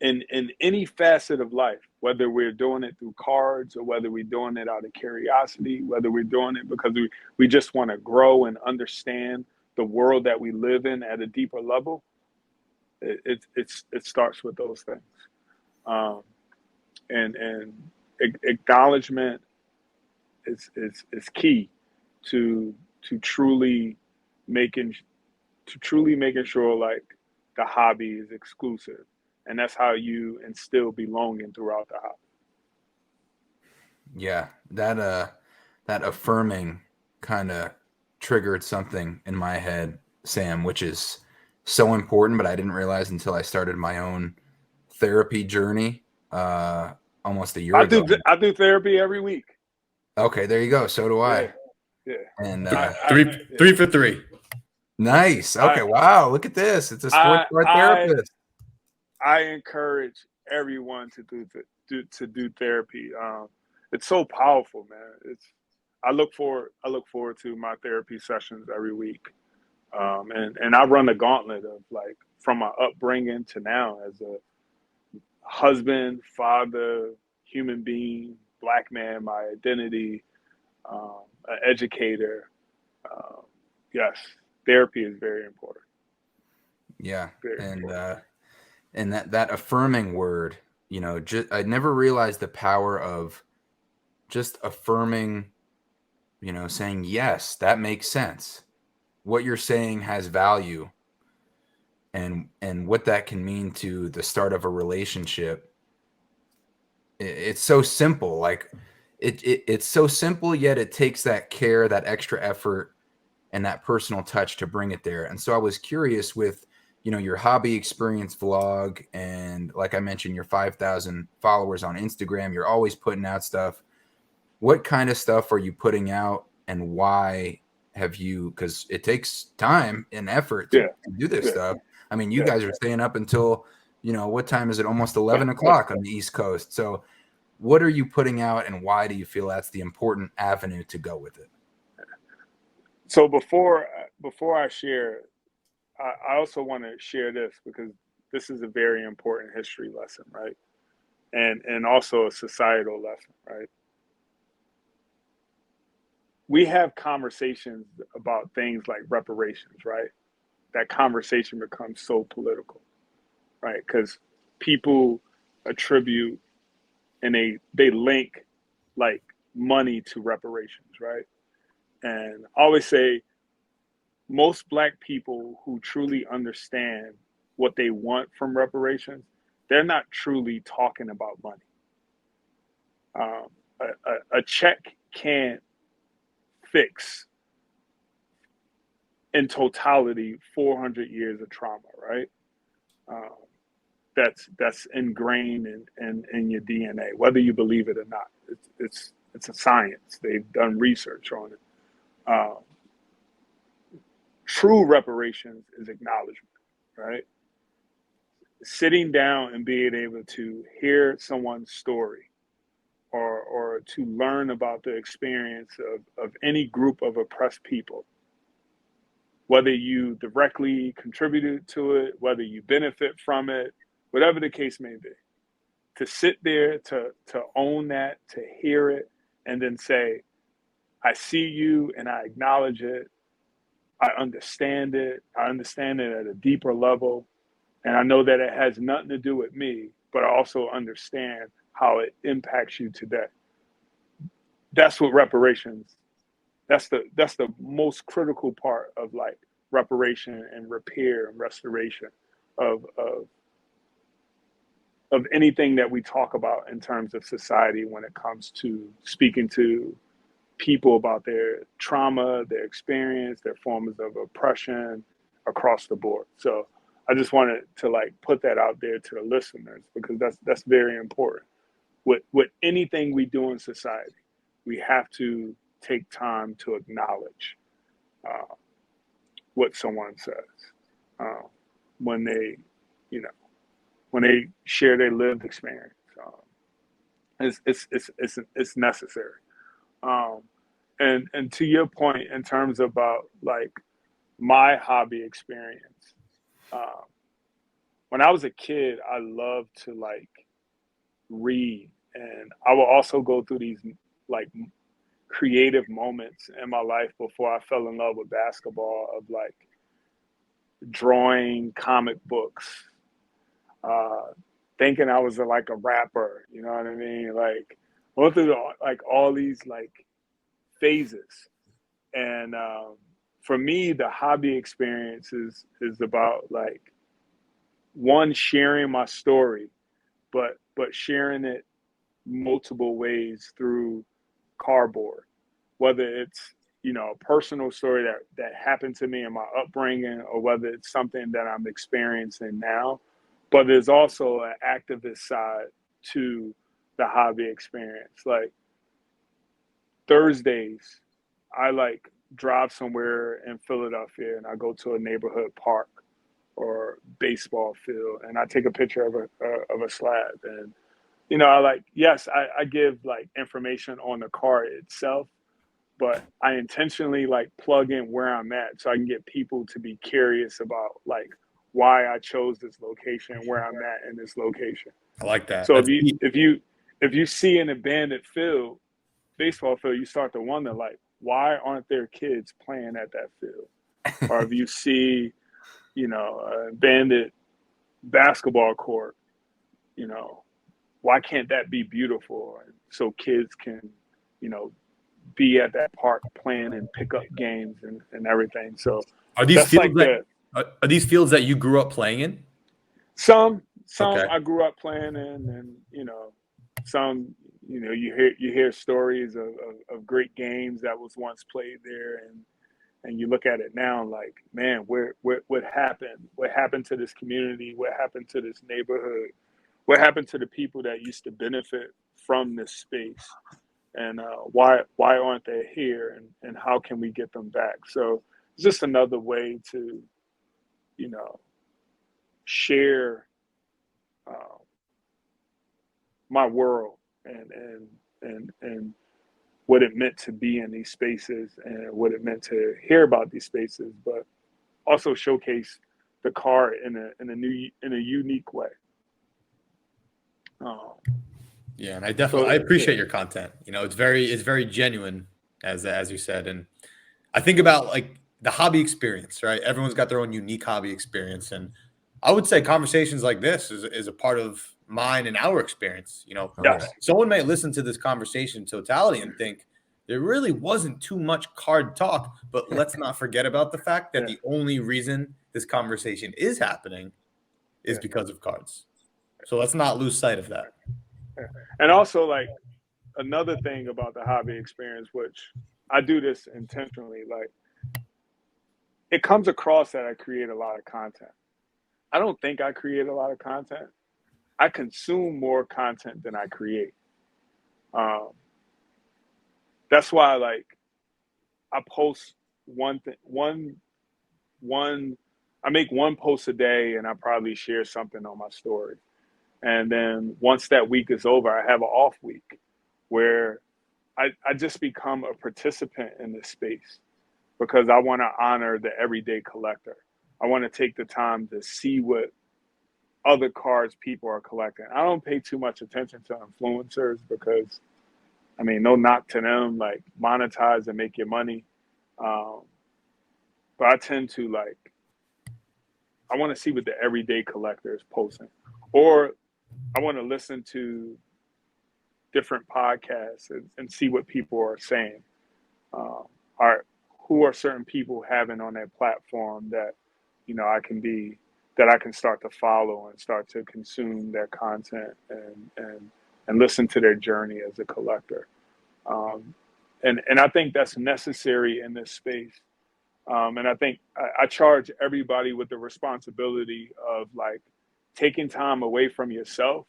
in any facet of life, whether we're doing it through cards or whether we're doing it out of curiosity, whether we're doing it because we just want to grow and understand the world that we live in at a deeper level, it starts with those things. And acknowledgement is key to truly making sure like the hobby is exclusive, and that's how you instill belonging throughout the hobby. Yeah, that affirming kind of triggered something in my head, Sam, which is so important, but I didn't realize until I started my own therapy journey almost a year ago. I do therapy every week. Okay, there you go. So do I. Yeah. And three for three. Nice. Okay. Wow. Look at this. It's a sports card therapist. I encourage everyone to do therapy. It's so powerful, man. I look forward to my therapy sessions every week. And I run the gauntlet of like from my upbringing to now as a husband, father, human being, Black man, my identity, an educator. Yes, therapy is very important. Yeah, Very and important. And that affirming word, I never realized the power of just affirming, saying, yes, that makes sense. What you're saying has value, and what that can mean to the start of a relationship. It's so simple. Like it's so simple, yet it takes that care, that extra effort, and that personal touch to bring it there. And so I was curious with, your hobby experience vlog, and like I mentioned, your 5,000 followers on Instagram, you're always putting out stuff. What kind of stuff are you putting out, and why have you, because it takes time and effort to do this stuff. I mean, you guys are staying up until, what time is it? Almost 11 o'clock on the East Coast. So what are you putting out, and why do you feel that's the important avenue to go with it? So before I share, I also want to share this because this is a very important history lesson, right? And also a societal lesson, right? We have conversations about things like reparations, right? That conversation becomes so political, right? Because people attribute and they link like money to reparations, right? And I always say most Black people who truly understand what they want from reparations, they're not truly talking about money. Um, a check can't fix in totality 400 years of trauma, right? Um, that's ingrained in your DNA, whether you believe it or not. It's a science. They've done research on it. Um, True reparations is acknowledgement, right? Sitting down and being able to hear someone's story or to learn about the experience of any group of oppressed people, whether you directly contributed to it, whether you benefit from it, whatever the case may be, to sit there, to own that, to hear it, and then say, I see you and I acknowledge it. I understand it. I understand it at a deeper level. And I know that it has nothing to do with me, but I also understand how it impacts you today. That's what reparations, that's the most critical part of like reparation and repair and restoration of anything that we talk about in terms of society when it comes to speaking to people about their trauma, their experience, their forms of oppression across the board. So I just wanted to like put that out there to the listeners because that's very important. With anything we do in society, we have to take time to acknowledge what someone says when they, you know, when they share their lived experience. It's necessary. And to your point, in terms about like my hobby experience, when I was a kid, I loved to like read, and I would also go through these like creative moments in my life before I fell in love with basketball of like drawing comic books, thinking I was like a rapper, you know what I mean? Like went through like all these like phases. And for me, the hobby experience is about like one, sharing my story, but sharing it multiple ways through cardboard, whether it's, you know, a personal story that happened to me in my upbringing, or whether it's something that I'm experiencing now. But there's also an activist side to the hobby experience. Like Thursdays, I like drive somewhere in Philadelphia and I go to a neighborhood park or baseball field and I take a picture of a slab. And you know, I like, yes, I give like information on the car itself, but I intentionally like plug in where I'm at so I can get people to be curious about like why I chose this location, where I'm at in this location. I like that. So That's deep. if you see an abandoned field, baseball field, you start to wonder like, why aren't there kids playing at that field? Or if you see, you know, an abandoned basketball court, you know, why can't that be beautiful? And so kids can, you know, be at that park playing and pick up games and everything. So Are these that's fields like that are these fields that you grew up playing in? some Okay. I grew up playing in, and you know, some, you know, you hear stories of great games that was once played there, and you look at it now like, man, what happened? What happened to this community? What happened to this neighborhood? What happened to the people that used to benefit from this space? And why aren't they here? And how can we get them back? So it's just another way to, you know, share my world and what it meant to be in these spaces and what it meant to hear about these spaces, but also showcase the car in a unique way. Yeah, and I appreciate your content. You know, it's very genuine, as you said, and I think about like the hobby experience, right? Everyone's got their own unique hobby experience, and I would say conversations like this is a part of mine and our experience. You know, Yes. someone may listen to this conversation in totality and think there really wasn't too much card talk, but let's not forget about the fact that the only reason this conversation is happening is because of cards. So let's not lose sight of that. And also, like, another thing about the hobby experience, which I do this intentionally, like, it comes across that I create a lot of content. I don't think I create a lot of content. I consume more content than I create. That's why, like, I post I make one post a day, and I probably share something on my story. And then once that week is over, I have an off week where I just become a participant in this space because I want to honor the everyday collector. I want to take the time to see what other cards people are collecting. I don't pay too much attention to influencers because, I mean, no knock to them, like, monetize and make your money. But I tend to, like, I want to see what the everyday collector is posting. Or I want to listen to different podcasts and see what people are saying. Who are certain people having on their platform that, you know, I can start to follow and start to consume their content and listen to their journey as a collector. And I think that's necessary in this space. And I think I charge everybody with the responsibility of, like, taking time away from yourself,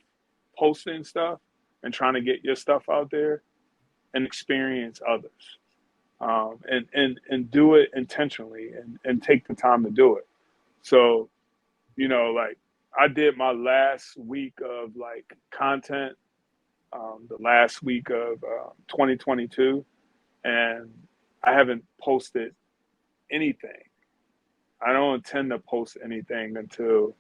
posting stuff and trying to get your stuff out there and experience others. And do it intentionally and take the time to do it. So, you know, like, I did my last week of, like, content, the last week of 2022, and I haven't posted anything. I don't intend to post anything until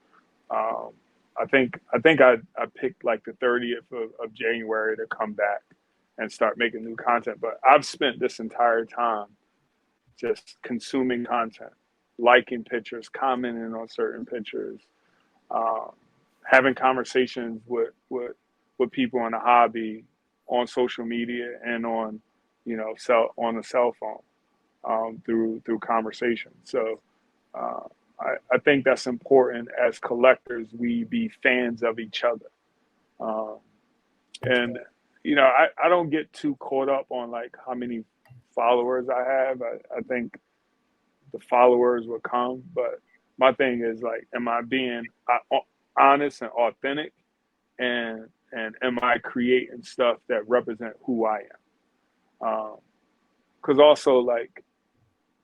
I think I picked like the 30th of January to come back and start making new content. But I've spent this entire time just consuming content, liking pictures, commenting on certain pictures, having conversations with people in the hobby on social media and on, you know, on the cell phone through conversation. So I think that's important. As collectors, we be fans of each other. And, you know, I don't get too caught up on, like, how many followers I have. I think the followers will come. But my thing is, like, am I being honest and authentic? And am I creating stuff that represent who I am? Because also, like,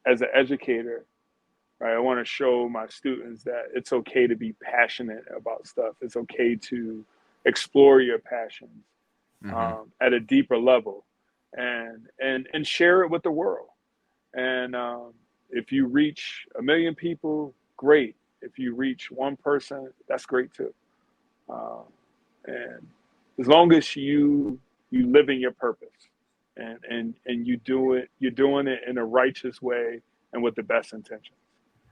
as an educator, right, I want to show my students that it's okay to be passionate about stuff. It's okay to explore your passions at a deeper level and share it with the world. And if you reach 1 million people, great. If you reach one person, that's great too. And as long as you live in your purpose and you're doing it in a righteous way and with the best intentions.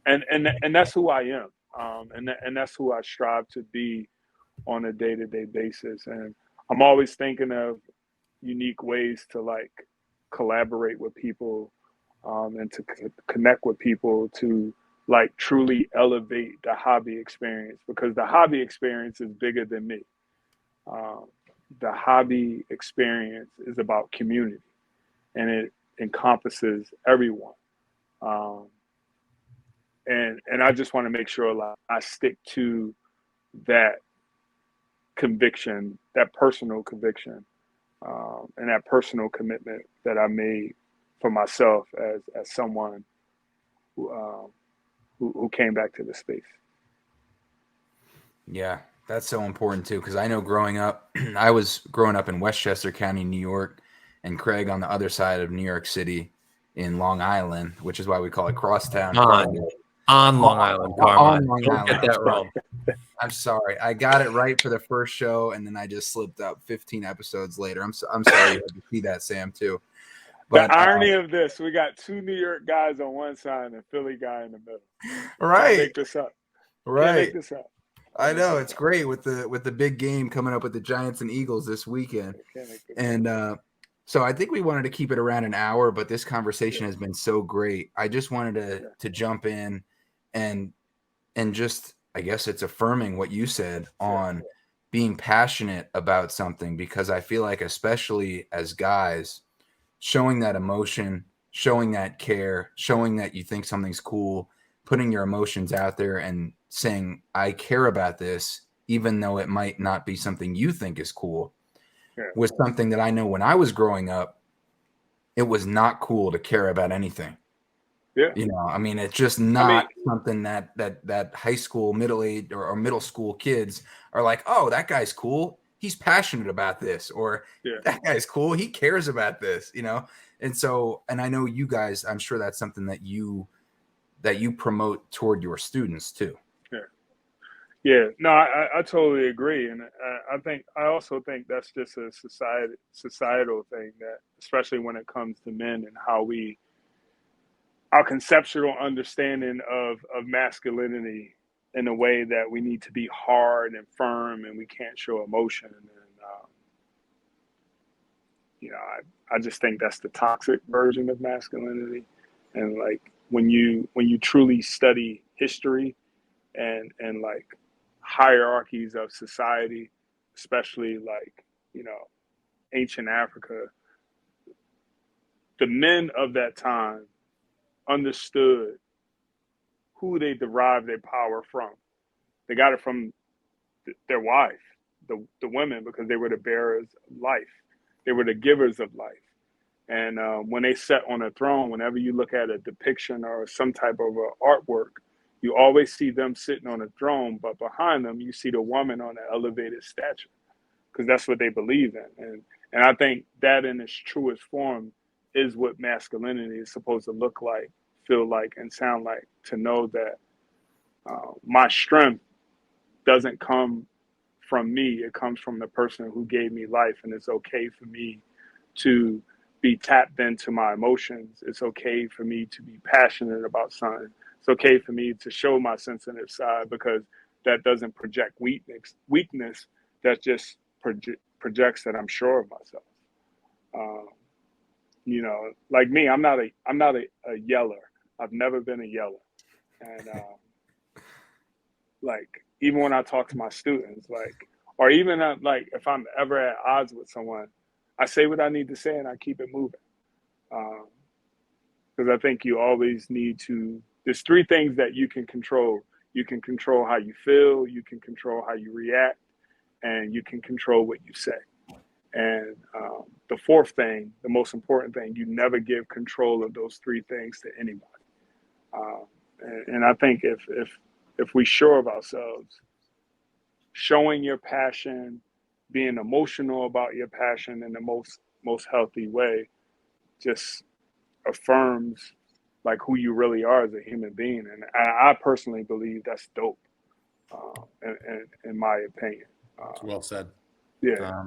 And that's who I am, and that's who I strive to be on a day-to-day basis. And I'm always thinking of unique ways to, like, collaborate with people and to connect with people to, like, truly elevate the hobby experience, because the hobby experience is bigger than me. The hobby experience is about community, and it encompasses everyone. And I just want to make sure, like, I stick to that conviction, that personal conviction, and that personal commitment that I made for myself as someone who came back to the space. Yeah, That's so important too, because I know growing up, I was growing up in Westchester County, New York, and Craig on the other side of New York City in Long Island, which is why we call it Crosstown. On Long Island, Carmine. On Long Don't Island. get that wrong. I'm sorry. I got it right for the first show, and then I just slipped up 15 episodes later. I'm sorry you had to see that, Sam, too. But the irony of this, we got 2 New York guys on one side and a Philly guy in the middle. right, Can't make this up. right. Can't make this up. I know it's great with the big game coming up with the Giants and Eagles this weekend, and so I think we wanted to keep it around an hour, but this conversation has been so great. I just wanted to jump in and just, I guess it's affirming what you said on being passionate about something, because I feel like, especially as guys, showing that emotion, showing that care, showing that you think something's cool, putting your emotions out there and saying, I care about this, even though it might not be something you think is cool, was something that I know when I was growing up, it was not cool to care about anything. Yeah. You know, I mean, it's just not something that high school, middle-aged or middle school kids are like, oh, that guy's cool. He's passionate about this, or that guy's cool. He cares about this, you know? And so, and I know you guys, I'm sure that's something that you promote toward your students too. Yeah, no, I totally agree, and I also think that's just a societal thing, that especially when it comes to men and how our conceptual understanding of masculinity in a way that we need to be hard and firm and we can't show emotion, and you know, I just think that's the toxic version of masculinity, and like when you truly study history and like hierarchies of society, especially like, you know, ancient Africa, the men of that time understood who they derived their power from. They got it from their wife, the women, because they were the bearers of life. They were the givers of life. And when they sat on a throne, whenever you look at a depiction or some type of artwork, you always see them sitting on a throne, but behind them, you see the woman on an elevated stature, because that's what they believe in. And I think that in its truest form is what masculinity is supposed to look like, feel like, and sound like, to know that my strength doesn't come from me. It comes from the person who gave me life. And it's okay for me to be tapped into my emotions. It's okay for me to be passionate about something. It's okay for me to show my sensitive side, because that doesn't project weakness. That just projects that I'm sure of myself. You know, like me, I'm not a yeller. I've never been a yeller. And like, even when I talk to my students, like, or even like if I'm ever at odds with someone, I say what I need to say and I keep it moving. Because I think you always need to, there's 3 things that you can control. You can control how you feel, you can control how you react, and you can control what you say. And the 4th thing, the most important thing, you never give control of those 3 things to anybody. And I think if we sure of ourselves, showing your passion, being emotional about your passion in the most healthy way, just affirms like who you really are as a human being. And I personally believe that's dope, in my opinion. Well said. Yeah.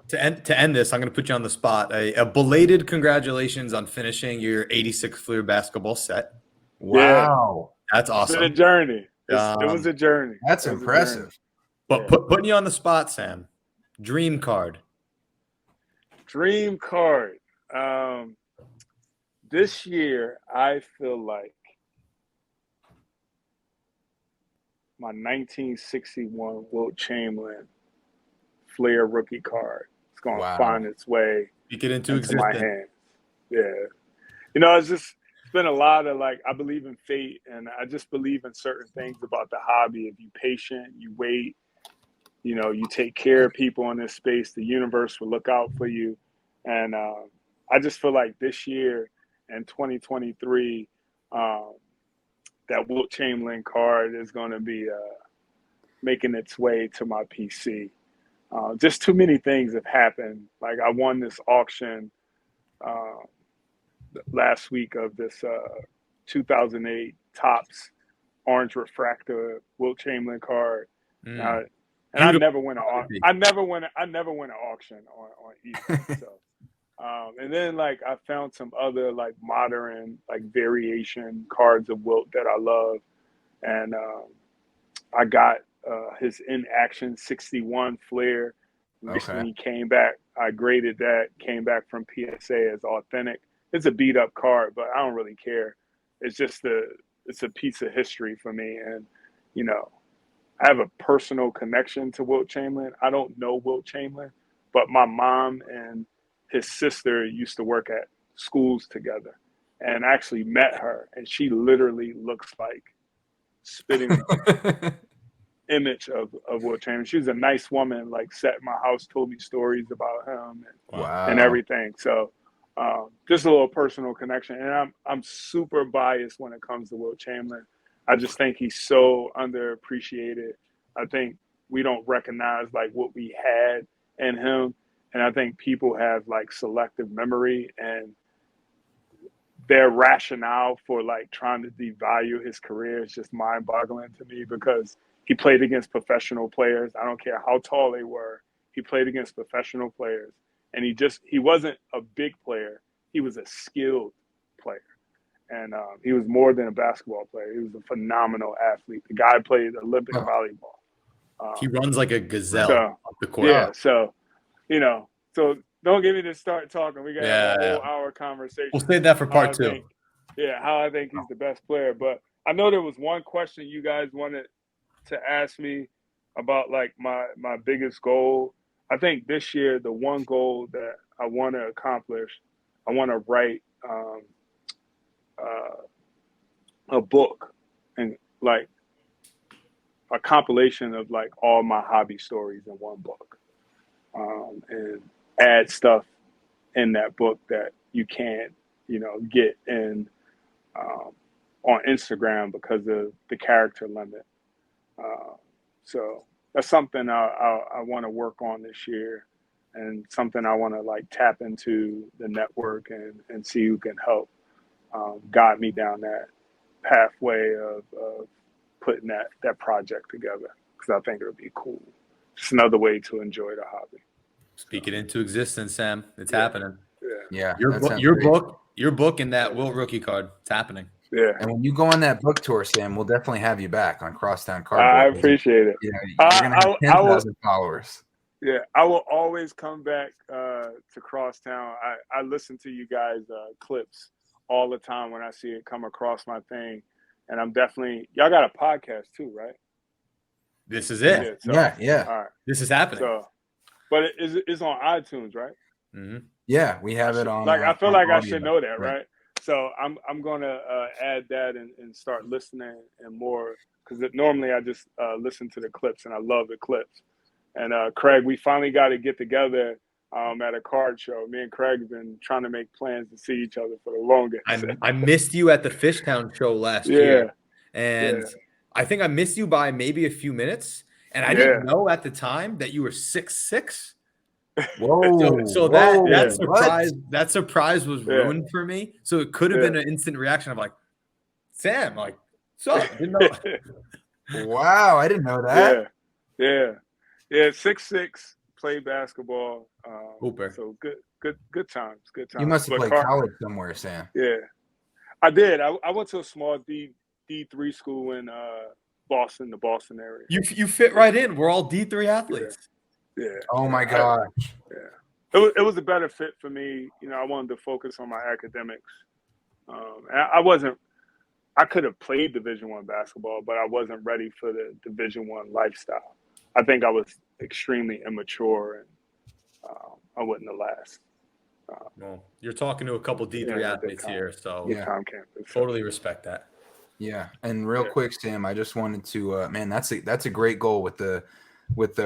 To end this, I'm going to put you on the spot. A belated congratulations on finishing your 86 Fleer basketball set. Wow. Yeah. That's awesome. It's been a journey. It was a journey. That's impressive. But putting you on the spot, Sam, dream card. Dream card. This year, I feel like my 1961 Wilt Chamberlain Flair rookie card is going to find its way into my hands. Yeah. You know, it's been a lot of like, I believe in fate, and I just believe in certain things about the hobby. If you're patient, you wait, you know, you take care of people in this space, the universe will look out for you. And I just feel like this year and 2023, that Wilt Chamberlain card is going to be, making its way to my PC. Just too many things have happened. Like I won this auction uh, last week of this 2008 Topps orange refractor Wilt Chamberlain card. And I never win I never win an auction on eBay. So and then like I found some other like modern like variation cards of Wilt that I love, and I got his in action 61 Flair. Recently came back. I graded that. Came back from PSA as authentic. It's a beat up card, but I don't really care. It's just it's a piece of history for me, and you know, I have a personal connection to Wilt Chamberlain. I don't know Wilt Chamberlain, but my mom and his sister used to work at schools together, and I actually met her, and she literally looks like spitting image of Wilt Chamberlain. She was a nice woman, like sat in my house, told me stories about him and everything. So just a little personal connection. And I'm super biased when it comes to Wilt Chamberlain. I just think he's so underappreciated. I think we don't recognize like what we had in him. And I think people have like selective memory, and their rationale for like trying to devalue his career is just mind boggling to me, because he played against professional players. I don't care how tall they were. He played against professional players, and he wasn't a big player. He was a skilled player. And he was more than a basketball player. He was a phenomenal athlete. The guy played Olympic volleyball. He runs like a gazelle off the court. Yeah, so, you know, so don't get me to start talking. We got to have a whole hour conversation. We'll save that for part two. How I think he's the best player. But I know there was one question you guys wanted to ask me about, like, my biggest goal. I think this year, the one goal that I want to accomplish, I want to write a book, and like a compilation of like all my hobby stories in one book, and add stuff in that book that you can't, you know, get in on Instagram because of the character limit. So that's something I want to work on this year, and something I want to like tap into the network and see who can help guide me down that pathway of putting that project together, because I think it would be cool. Just another way to enjoy the hobby. Speak it into existence, Sam. It's happening. Yeah. Your book and that Wilt rookie card. It's happening. Yeah. And when you go on that book tour, Sam, we'll definitely have you back on Crosstown Cardboard. I appreciate it. You know, you're gonna have 10,000 followers. Yeah, I will always come back to Crosstown. I listen to you guys' clips all the time when I see it come across my thing. And I'm definitely, y'all got a podcast too, right? This is it. Yeah. All right. This is happening. So, but it's on iTunes, right? Mm-hmm. Yeah, we have it on. Like, I feel like I should know that, right? So I'm gonna add that and start listening and more, because normally I just listen to the clips, and I love the clips. And Craig, we finally got to get together at a card show. Me and Craig have been trying to make plans to see each other for the longest. I missed you at the Fishtown show last year, and I think I missed you by maybe a few minutes. And I didn't know at the time that you were 6'6". Whoa! So that surprise was ruined for me. So it could have been an instant reaction of like, Sam, like, what's up? Didn't know. Wow, I didn't know that. Yeah. 6'6", played basketball. Hooper. So good times. Good times. You must have played college somewhere, Sam. Yeah, I did. I went to a small D3 school in Boston, the Boston area. You fit right in. We're all D3 athletes. Yeah. Oh my gosh. It was a better fit for me. You know, I wanted to focus on my academics. And I could have played Division I basketball, but I wasn't ready for the Division I lifestyle. I think I was extremely immature, and I wouldn't have lasted. Well, you're talking to a couple D3 athletes here, so totally respect that. Yeah, and real quick, Sam, I just wanted to, man, that's a great goal with the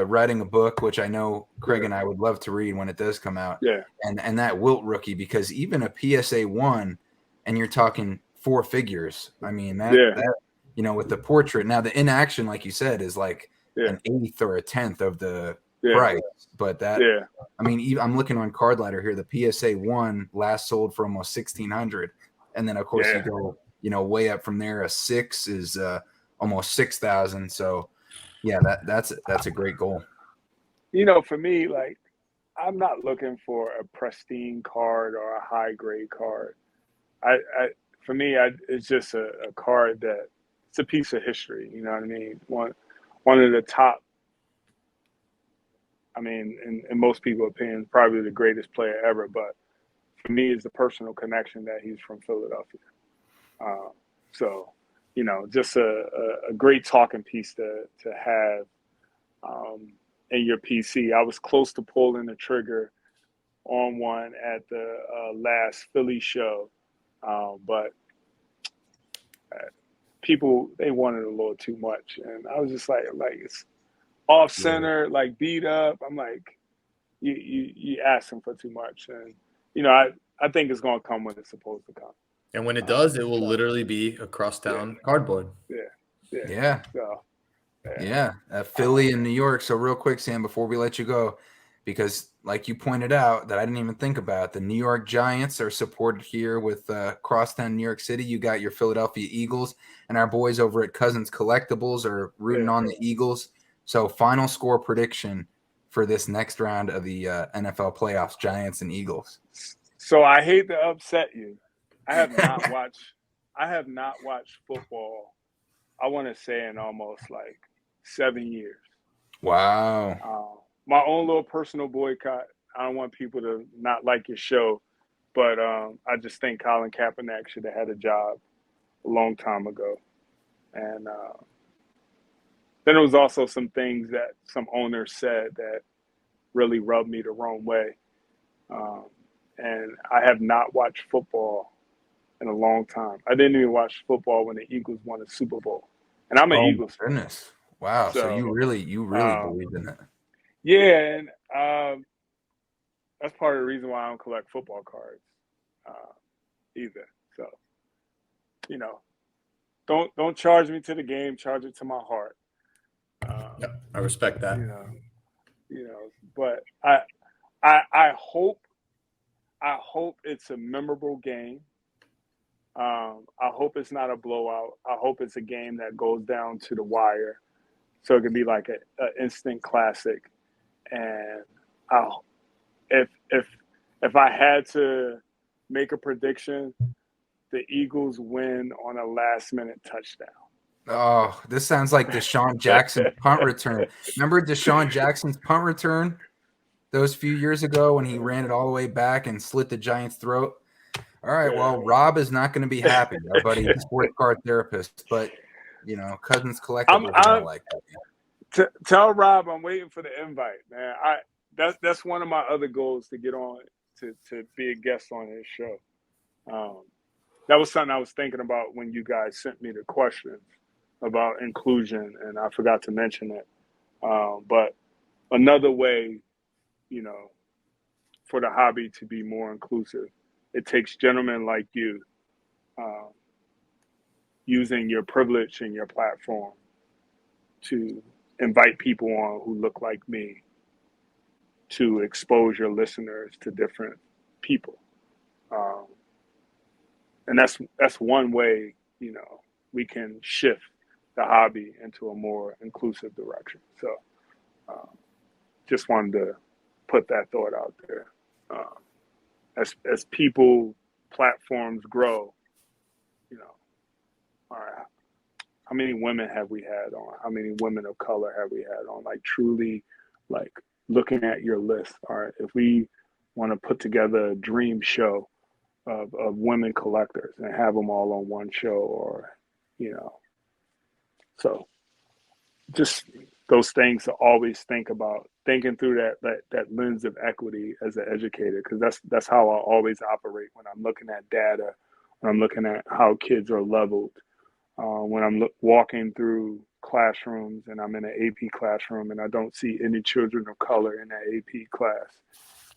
writing a book, which I know Craig and I would love to read when it does come out. Yeah, and that Wilt rookie, because even a PSA 1, and you're talking 4 figures. I mean that you know, with the portrait. Now the in action, like you said, is like Yeah. an eighth or a tenth of the Yeah. price. But that, Yeah. I mean, I'm looking on Card Ladder here. The PSA 1 last sold for almost 1,600, and then of course Yeah. you go, way up from there. A 6 is almost 6,000. So yeah, that's a great goal. For me, like, I'm not looking for a pristine card or a high grade card. For me, it's just a card that it's a piece of history. You know what I mean? One of the top. I mean, in most people's opinion, probably the greatest player ever. But for me, it's the personal connection that he's from Philadelphia. So, just a great talking piece to have in your PC. I was close to pulling the trigger on one at the last Philly show, but people, they wanted a little too much, and I was just like it's off center, like beat up. I'm like, you asking for too much, and I think it's gonna come when it's supposed to come. And when it does, it will literally be a crosstown cardboard. Yeah. So, Yeah, Philly and New York. So real quick, Sam, before we let you go, because like you pointed out that I didn't even think about, the New York Giants are supported here with Crosstown, New York City. You got your Philadelphia Eagles, and our boys over at Cousins Collectibles are rooting on the Eagles. So final score prediction for this next round of the NFL playoffs, Giants and Eagles. So I hate to upset you. I have not watched football, I want to say, in almost like 7 years. Wow. My own little personal boycott. I don't want people to not like your show, but I just think Colin Kaepernick should have had a job a long time ago. And then there was also some things that some owners said that really rubbed me the wrong way. And I have not watched football in a long time. I didn't even watch football when the Eagles won the Super Bowl. And I'm an Eagles fan. Goodness. Wow. So you really believe in it. Yeah, and that's part of the reason why I don't collect football cards either. So, don't charge me to the game, charge it to my heart. Yep, I respect that. But I hope it's a memorable game. I hope it's not a blowout. I hope it's a game that goes down to the wire, so it could be like an instant classic. And if I had to make a prediction, the Eagles win on a last-minute touchdown. Oh, this sounds like Deshaun Jackson's punt return. Remember Deshaun Jackson's punt return those few years ago when he ran it all the way back and slit the Giants' throat? All right, well, Rob is not going to be happy, our buddy sports card therapist, but, Cousins Collectibles don't like that. Tell Rob I'm waiting for the invite, man. That's one of my other goals, to get on to be a guest on his show. That was something I was thinking about when you guys sent me the questions about inclusion, and I forgot to mention it. But another way, for the hobby to be more inclusive, it takes gentlemen like you using your privilege and your platform to invite people on who look like me, to expose your listeners to different people. And that's one way, we can shift the hobby into a more inclusive direction. So just wanted to put that thought out there. As people, platforms grow, all right, how many women have we had on? How many women of color have we had on? Like, truly, like, looking at your list. All right, if we want to put together a dream show of women collectors and have them all on one show, or, so just those things to always think about, thinking through that lens of equity as an educator, because that's how I always operate when I'm looking at data, when I'm looking at how kids are leveled, when I'm walking through classrooms and I'm in an AP classroom and I don't see any children of color in that AP class.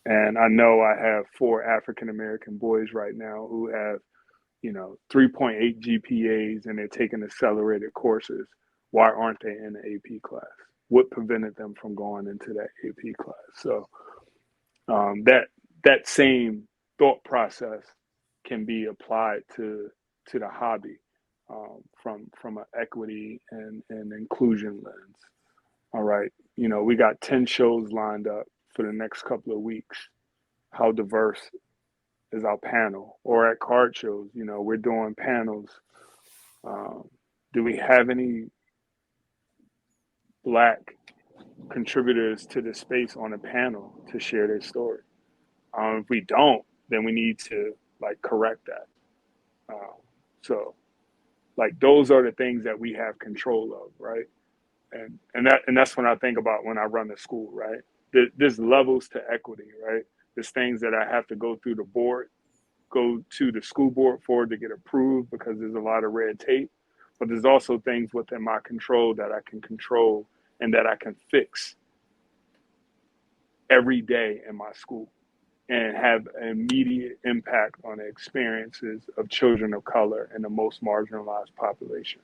And I know I have 4 African-American boys right now who have, 3.8 GPAs and they're taking accelerated courses. Why aren't they in the AP class? what prevented them from going into that AP class. So that same thought process can be applied to the hobby from an equity and inclusion lens. All right, we got 10 shows lined up for the next couple of weeks. How diverse is our panel? Or at card shows, we're doing panels. Do we have any Black contributors to the space on a panel to share their story? If we don't, then we need to correct that. So those are the things that we have control of, right? And that's when I think about when I run the school, right? There's levels to equity, right? There's things that I have to go through the board, go to the school board for to get approved because there's a lot of red tape. But there's also things within my control that I can control and that I can fix every day in my school and have an immediate impact on the experiences of children of color and the most marginalized populations.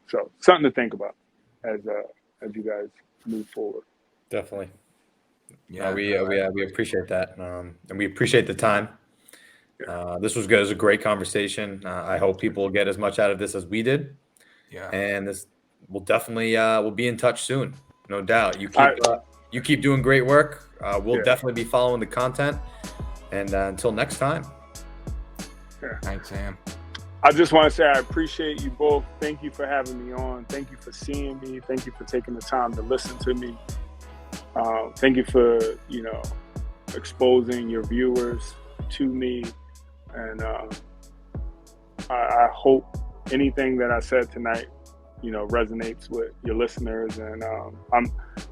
So something to think about as you guys move forward. Definitely. Yeah, we appreciate that, and we appreciate the time. This was good. It was a great conversation. I hope people will get as much out of this as we did. Yeah, and this will definitely we'll be in touch soon, no doubt. You keep doing great work. We'll definitely be following the content, and until next time. Thanks, Sam. I just want to say I appreciate you both. Thank you for having me on. Thank you for seeing me. Thank you for taking the time to listen to me. Thank you for, exposing your viewers to me. And I hope anything that I said tonight, resonates with your listeners. And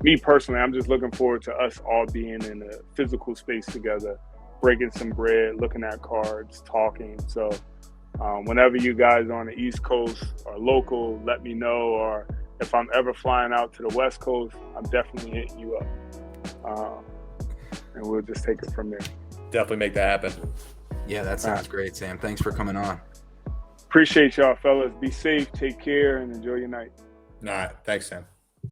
me personally, I'm just looking forward to us all being in a physical space together, breaking some bread, looking at cards, talking. So whenever you guys are on the East Coast or local, let me know. Or if I'm ever flying out to the West Coast, I'm definitely hitting you up. And we'll just take it from there. Definitely make that happen. Yeah, that sounds great, Sam. Thanks for coming on. Appreciate y'all, fellas. Be safe, take care, and enjoy your night. All right. Thanks, Sam.